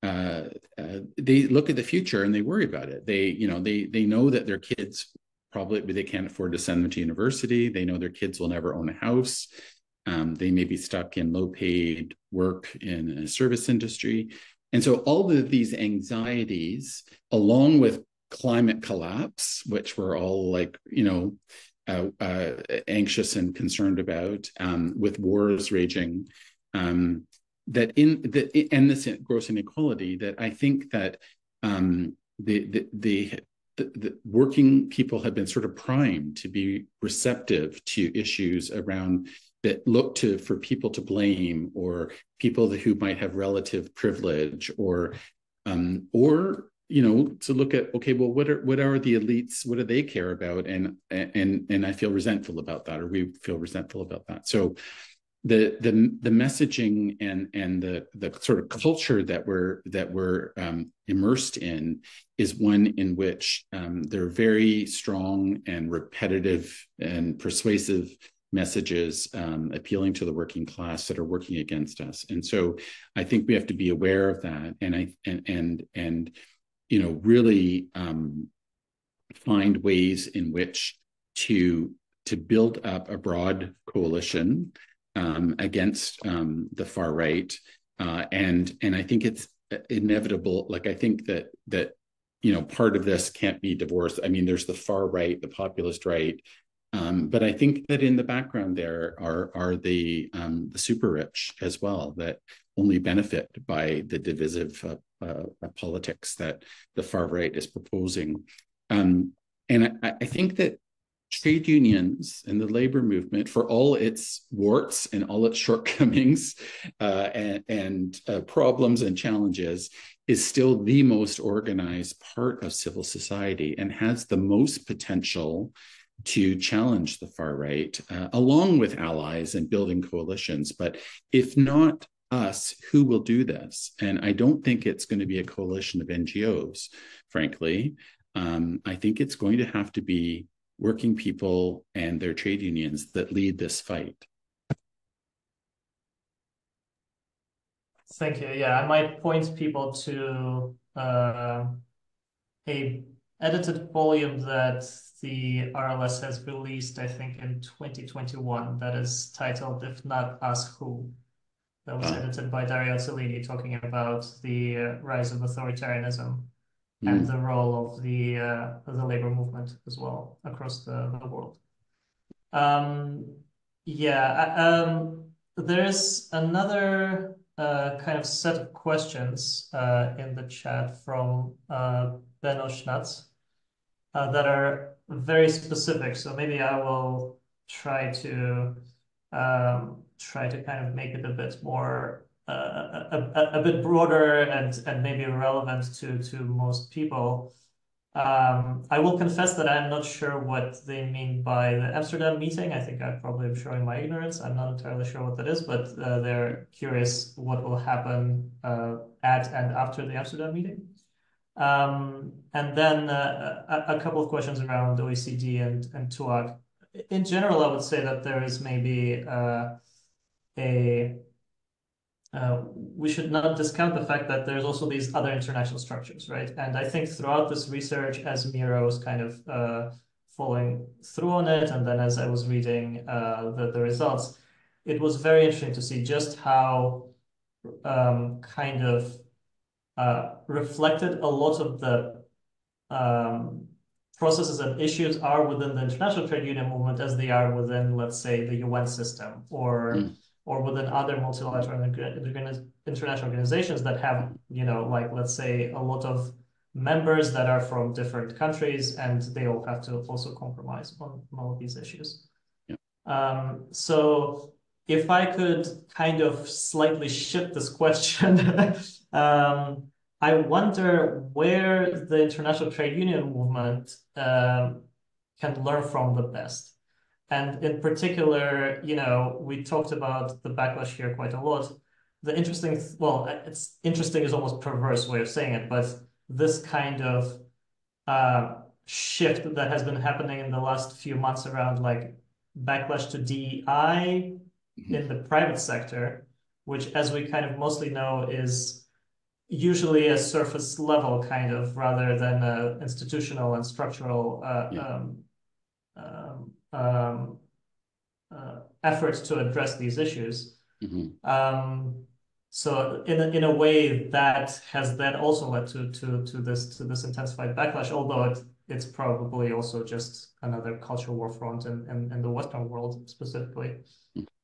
look at the future and they worry about it. They know that their kids probably, they can't afford to send them to university. They know their kids will never own a house. They may be stuck in low-paid work in a service industry. And so all of these anxieties, along with climate collapse, which we're all anxious and concerned about, with wars raging, and this gross inequality, that I think that the working people have been sort of primed to be receptive to issues around that look for people to blame, or people who might have relative privilege, or to look at, okay, well, what are the elites? What do they care about? And I feel resentful about that, or we feel resentful about that. So the messaging and the sort of culture that we're immersed in is one in which there are very strong and repetitive and persuasive messages appealing to the working class that are working against us. And so I think we have to be aware of that, and really find ways in which to build up a broad coalition against the far right, and I think it's inevitable. Like, I think that part of this can't be divorced. I mean, there's the far right, the populist right, But I think that in the background there are the super rich as well, that only benefit by the divisive politics that the far right is proposing. And I think that trade unions and the labor movement, for all its warts and all its shortcomings and problems and challenges, is still the most organized part of civil society and has the most potential to challenge the far right, along with allies and building coalitions. But if not us, who will do this? And I don't think it's going to be a coalition of NGOs, frankly. I think it's going to have to be working people and their trade unions that lead this fight. Thank you. Yeah, I might point people to a edited volume that the RLS has released, I think, in 2021, that is titled "If Not Us, Who?" That was edited by Dario Cellini, talking about the rise of authoritarianism and the role of the labor movement as well across the world. There's another kind of set of questions in the chat from Benno Schnatz that are very specific. So maybe I will try to kind of make it a bit more a bit broader and maybe relevant to most people. I will confess that I'm not sure what they mean by the Amsterdam meeting. I think I probably am showing my ignorance. I'm not entirely sure what that is, but they're curious what will happen at and after the Amsterdam meeting. And then a couple of questions around OECD and TUAC. In general, I would say that there is maybe we should not discount the fact that there's also these other international structures, right? And I think throughout this research, as Mira was kind of following through on it, and then as I was reading the results, it was very interesting to see just how kind of reflected a lot of the processes and issues are within the international trade union movement as they are within, let's say, the UN system or within other multilateral international organizations that have, you know, like, let's say, a lot of members that are from different countries, and they all have to also compromise on all of these issues. Yeah. So if I could kind of slightly shift this question, I wonder where the international trade union movement can learn from the best. And in particular, you know, we talked about the backlash here quite a lot. The interesting, well, it's interesting is almost perverse way of saying it, but this kind of shift that has been happening in the last few months around like backlash to DEI in the private sector, which, as we kind of mostly know, is usually a surface level kind of rather than a institutional and structural efforts to address these issues. So in a way that has then also led to this intensified backlash, although it's probably also just another cultural war front in the Western world specifically.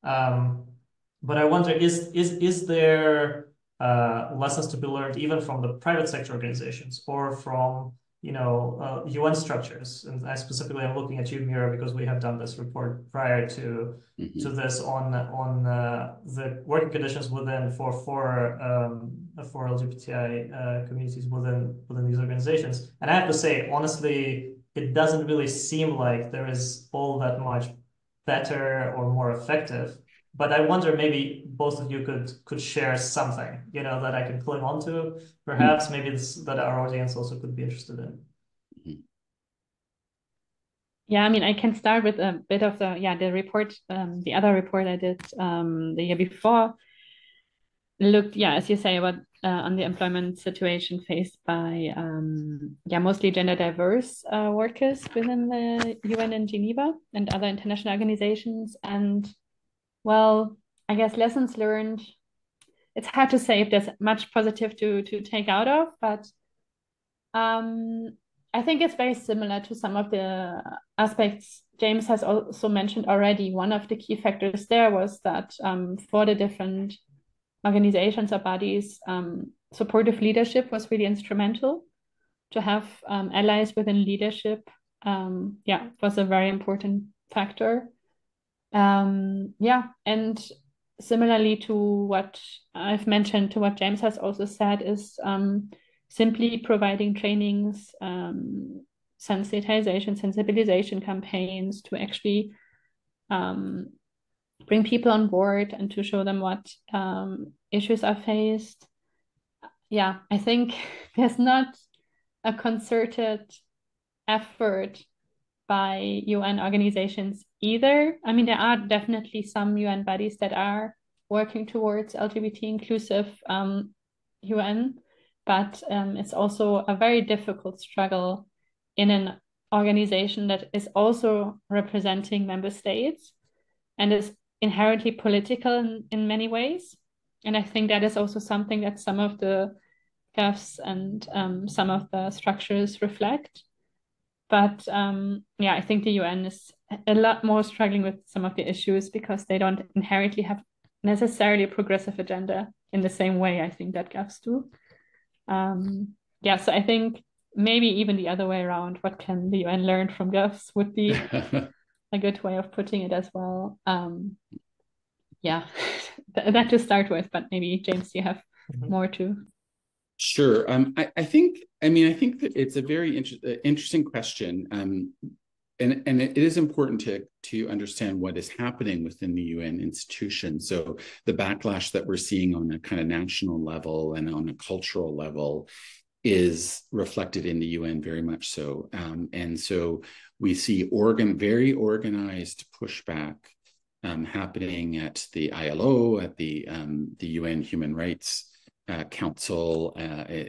But I wonder, is there lessons to be learned even from the private sector organizations or from, you know, UN structures? And I specifically am looking at you, Mira, because we have done this report prior to this on the working conditions within for LGBTI communities within these organizations. And I have to say, honestly, it doesn't really seem like there is all that much better or more effective. But I wonder, maybe both of you could share something, you know, that I could cling on to, perhaps, maybe that our audience also could be interested in. Yeah, I mean, I can start with a bit of the report, the other report I did the year before looked, as you say, about on the employment situation faced by mostly gender diverse workers within the UN in Geneva and other international organizations. And well, I guess lessons learned, it's hard to say if there's much positive to take out of, but I think it's very similar to some of the aspects James has also mentioned already. One of the key factors there was that for the different organizations or bodies, supportive leadership was really instrumental. To have allies within leadership, was a very important factor. And similarly to what I've mentioned, to what James has also said, is simply providing trainings, sensitization, sensibilization campaigns to actually bring people on board and to show them what issues are faced. Yeah, I think there's not a concerted effort by UN organizations either. I mean, there are definitely some UN bodies that are working towards LGBT inclusive UN, but it's also a very difficult struggle in an organization that is also representing member states and is inherently political in many ways. And I think that is also something that some of the GUFs and some of the structures reflect. But I think the UN is a lot more struggling with some of the issues because they don't inherently have necessarily a progressive agenda in the same way I think that GUFs do. So I think maybe even the other way around, what can the UN learn from GUFs would be a good way of putting it as well. That to start with, but maybe James, you have more to. Sure. I think that it's a very interesting question. And it is important to understand what is happening within the UN institution. So the backlash that we're seeing on a kind of national level and on a cultural level is reflected in the UN very much so. And so we see very organized pushback happening at the ILO, at the UN Human Rights Council,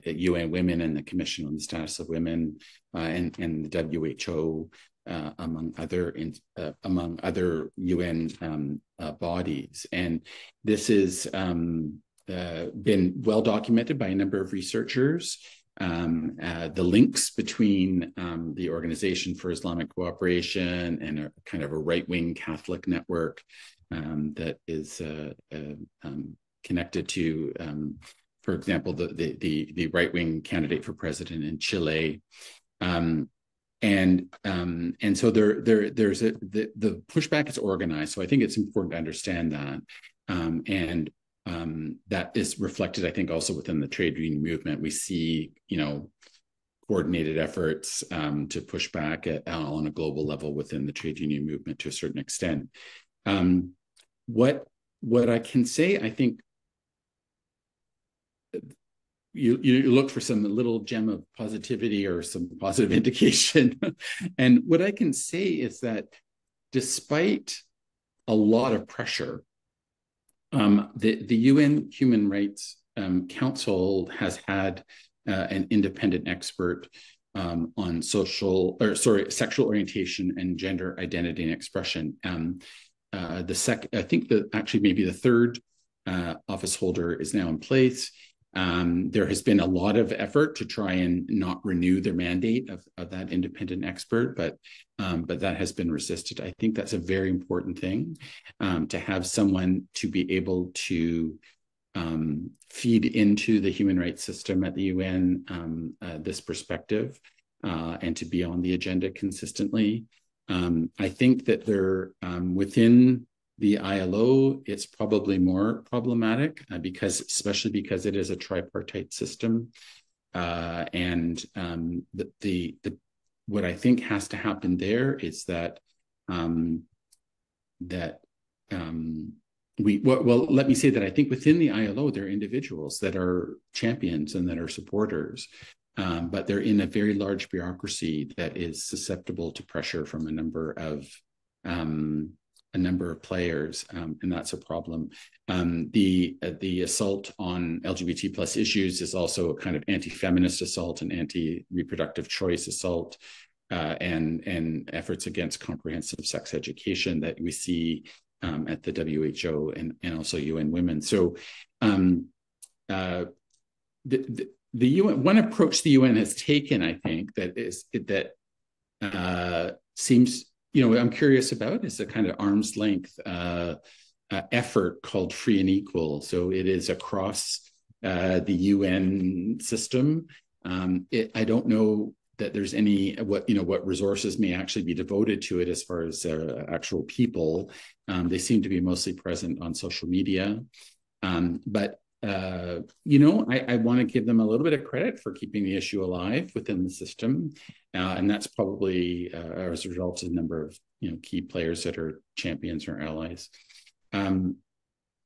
UN Women and the Commission on the Status of Women, and the WHO, among other UN bodies. And this has been well documented by a number of researchers. The links between the Organization for Islamic Cooperation and a kind of a right-wing Catholic network that is connected to, for example, the right-wing candidate for president in Chile, and so there's the pushback is organized. So I think it's important to understand that, and that is reflected, I think, also within the trade union movement. We see, coordinated efforts to push back on a global level within the trade union movement to a certain extent. What I can say, I think. You look for some little gem of positivity or some positive indication. And what I can say is that despite a lot of pressure, the UN Human Rights Council has had an independent expert on sexual orientation and gender identity and expression. I think maybe the third office holder is now in place. There has been a lot of effort to try and not renew the mandate of that independent expert, but that has been resisted. I think that's a very important thing, to have someone to be able to feed into the human rights system at the UN this perspective, and to be on the agenda consistently. I think that within the ILO, it's probably more problematic especially because it is a tripartite system, and what I think has to happen there is that let me say that I think within the ILO there are individuals that are champions and that are supporters, but they're in a very large bureaucracy that is susceptible to pressure from a number of players, and that's a problem. The assault on LGBT plus issues is also a kind of anti-feminist assault and anti-reproductive choice assault, and efforts against comprehensive sex education that we see at the WHO and also UN Women. So the UN, one approach the UN has taken, I think, seems, I'm curious about, is a kind of arm's length effort called Free and Equal. So it is across the UN system. I don't know that there's what resources may actually be devoted to it as far as actual people. They seem to be mostly present on social media. But I want to give them a little bit of credit for keeping the issue alive within the system. And that's probably as a result of a number of key players that are champions or allies.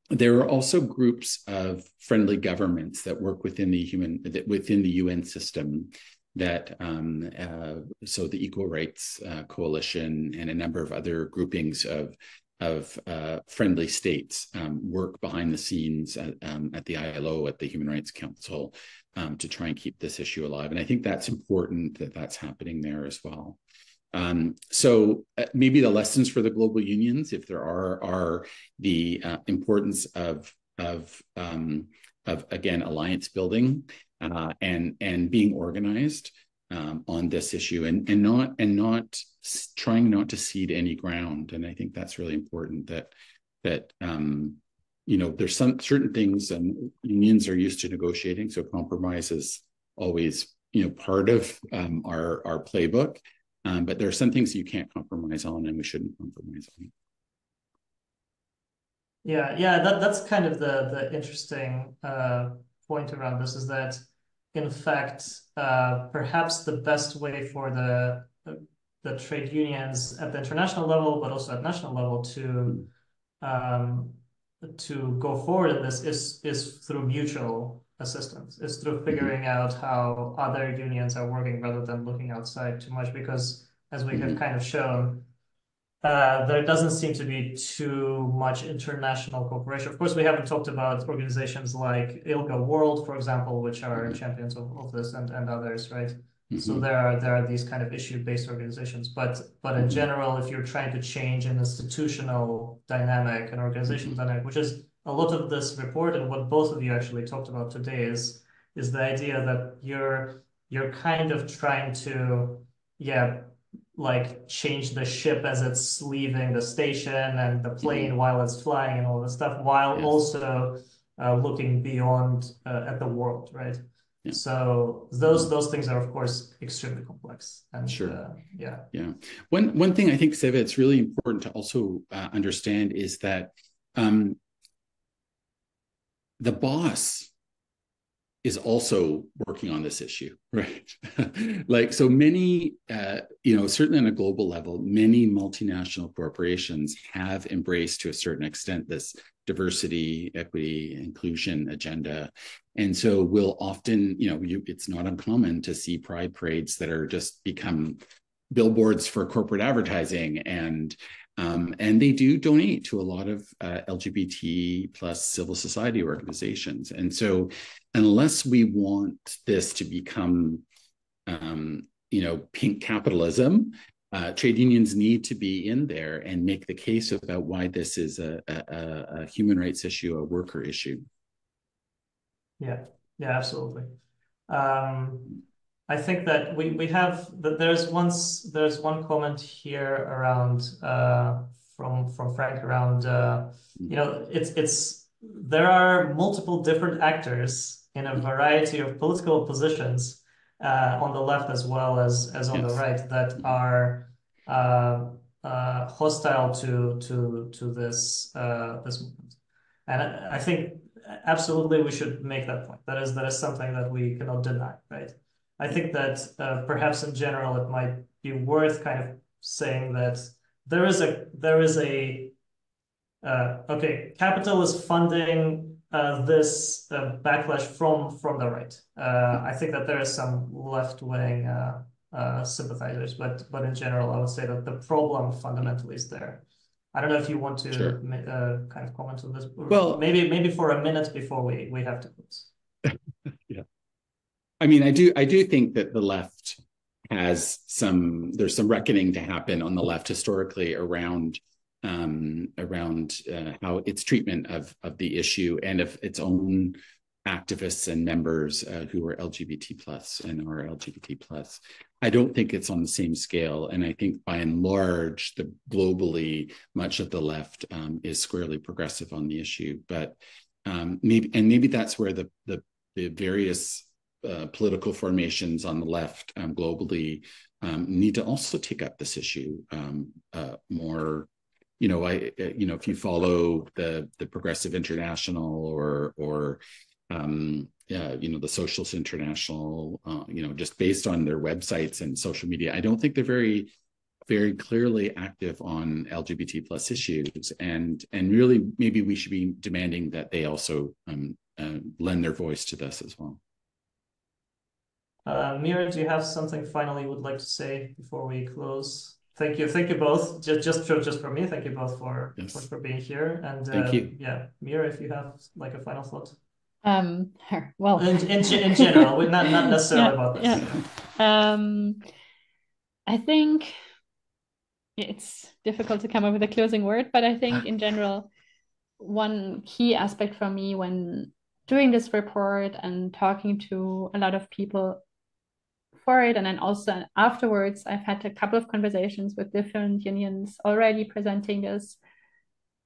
There are also groups of friendly governments that work within the UN system that so the Equal Rights Coalition and a number of other groupings of friendly states work behind the scenes at the ILO, at the Human Rights Council, to try and keep this issue alive. And I think that's important that that's happening there as well. So maybe the lessons for the global unions, if there are the importance of again, alliance building and being organized on this issue, and not trying not to cede any ground. And I think that's really important, that there's some certain things, and unions are used to negotiating, so compromise is always part of our playbook. But there are some things you can't compromise on, and we shouldn't compromise on. Yeah, that's kind of the interesting point around this, is that, in fact, perhaps the best way for the trade unions at the international level, but also at national level, to go forward in this is through mutual assistance. Is through figuring out how other unions are working rather than looking outside too much, because as we have kind of shown, there doesn't seem to be too much international cooperation. Of course, we haven't talked about organizations like ILGA World, for example, which are champions of this, and others, right? So there are these kind of issue-based organizations, but in general, if you're trying to change an institutional dynamic, an organizational dynamic, which is a lot of this report, and what both of you actually talked about today, is the idea that you're kind of trying to, like, change the ship as it's leaving the station, and the plane while it's flying, and all this stuff, while also looking beyond at the world, right? Yeah. So those things are, of course, extremely complex. And sure. One thing I think, Seva, it's really important to also understand is that the boss is also working on this issue, right? Like, so many, certainly on a global level, many multinational corporations have embraced, to a certain extent, this diversity, equity, inclusion agenda. And so we'll often, it's not uncommon to see pride parades that are just become billboards for corporate advertising, and they do donate to a lot of LGBT plus civil society organizations. And so unless we want this to become, pink capitalism, trade unions need to be in there and make the case about why this is a human rights issue, a worker issue. Yeah, absolutely. I think that we have that there's one comment here around from Frank around there are multiple different actors in a variety of political positions on the left as well as on the right that are hostile to this movement. And I think absolutely we should make that point. That is something that we cannot deny, right? I think that perhaps in general it might be worth kind of saying that there is a capital is funding this backlash from the right. I think that there is some left-wing sympathizers, but in general, I would say that the problem fundamentally is there. I don't know if you want to kind of comment on this. Well, maybe for a minute before we have to close. Yeah. I mean, I do think that the left has there's some reckoning to happen on the left historically around how its treatment of the issue and of its own activists and members who are LGBT plus and are LGBT plus. I don't think it's on the same scale. And I think by and large, globally, much of the left is squarely progressive on the issue. But maybe that's where the various political formations on the left globally need to also take up this issue more. If you follow the Progressive International or the Socialist International, just based on their websites and social media, I don't think they're very, very clearly active on LGBT plus issues. And really, maybe we should be demanding that they also lend their voice to this as well. Mira, do you have something final you would like to say before we close? Thank you both. Just for me, thank you both for being here. And thank you. Yeah, Mira, if you have like a final thought. Well, in general, not necessarily about this. Yeah. I think it's difficult to come up with a closing word, but I think in general, one key aspect for me when doing this report and talking to a lot of people for it, and then also afterwards, I've had a couple of conversations with different unions already presenting this.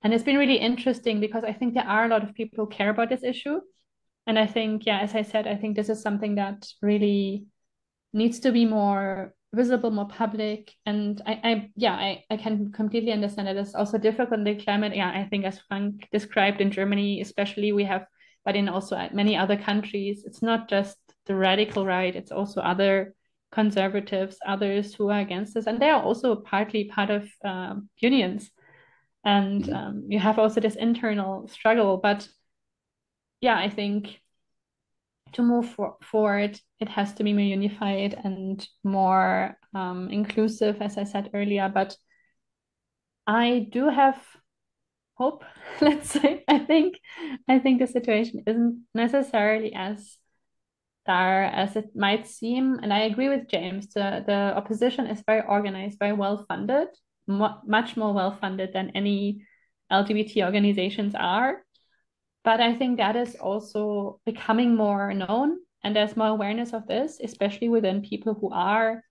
And it's been really interesting because I think there are a lot of people who care about this issue. And I think, yeah, as I said, I think this is something that really needs to be more visible, more public. And I can completely understand that it's also difficult in the climate. Yeah, I think as Frank described in Germany, especially we have, but in also many other countries, it's not just the radical right, it's also other conservatives, others who are against this. And they are also partly part of unions. And you have also this internal struggle. But yeah, I think to move forward, it has to be more unified and more inclusive, as I said earlier. But I do have hope, let's say. I think the situation isn't necessarily as dire as it might seem. And I agree with James. The opposition is very organized, very well funded, much more well funded than any LGBT organizations are. But I think that is also becoming more known, and there's more awareness of this, especially within people who are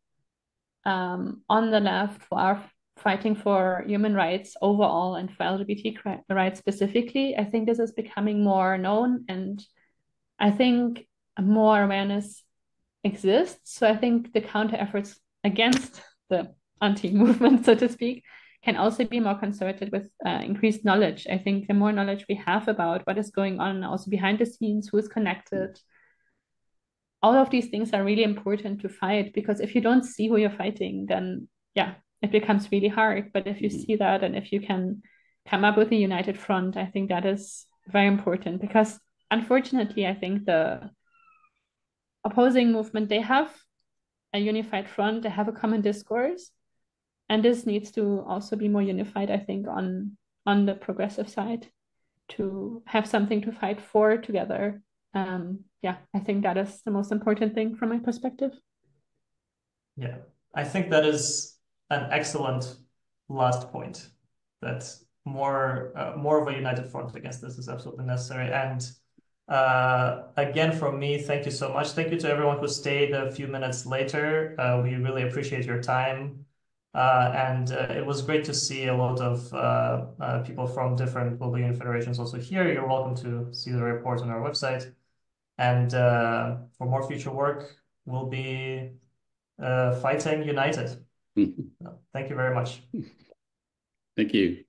on the left, who are fighting for human rights overall and for LGBT rights specifically. I think this is becoming more known, and I think more awareness exists. So I think the counter efforts against the anti-movement, so to speak, can also be more concerted with increased knowledge. I think the more knowledge we have about what is going on also behind the scenes, who is connected, all of these things are really important to fight, because if you don't see who you're fighting, then yeah, it becomes really hard. But if you see that, and if you can come up with a united front, I think that is very important, because unfortunately, I think the opposing movement, they have a unified front, they have a common discourse. And this needs to also be more unified, I think, on the progressive side, to have something to fight for together. Yeah, I think that is the most important thing from my perspective. Yeah, I think that is an excellent last point. That more of a united front against this is absolutely necessary. And again, from me, thank you so much. Thank you to everyone who stayed a few minutes later. We really appreciate your time. And it was great to see a lot of people from different global union federations also here. You're welcome to see the report on our website. And for more future work, we'll be fighting united. Thank you very much. Thank you.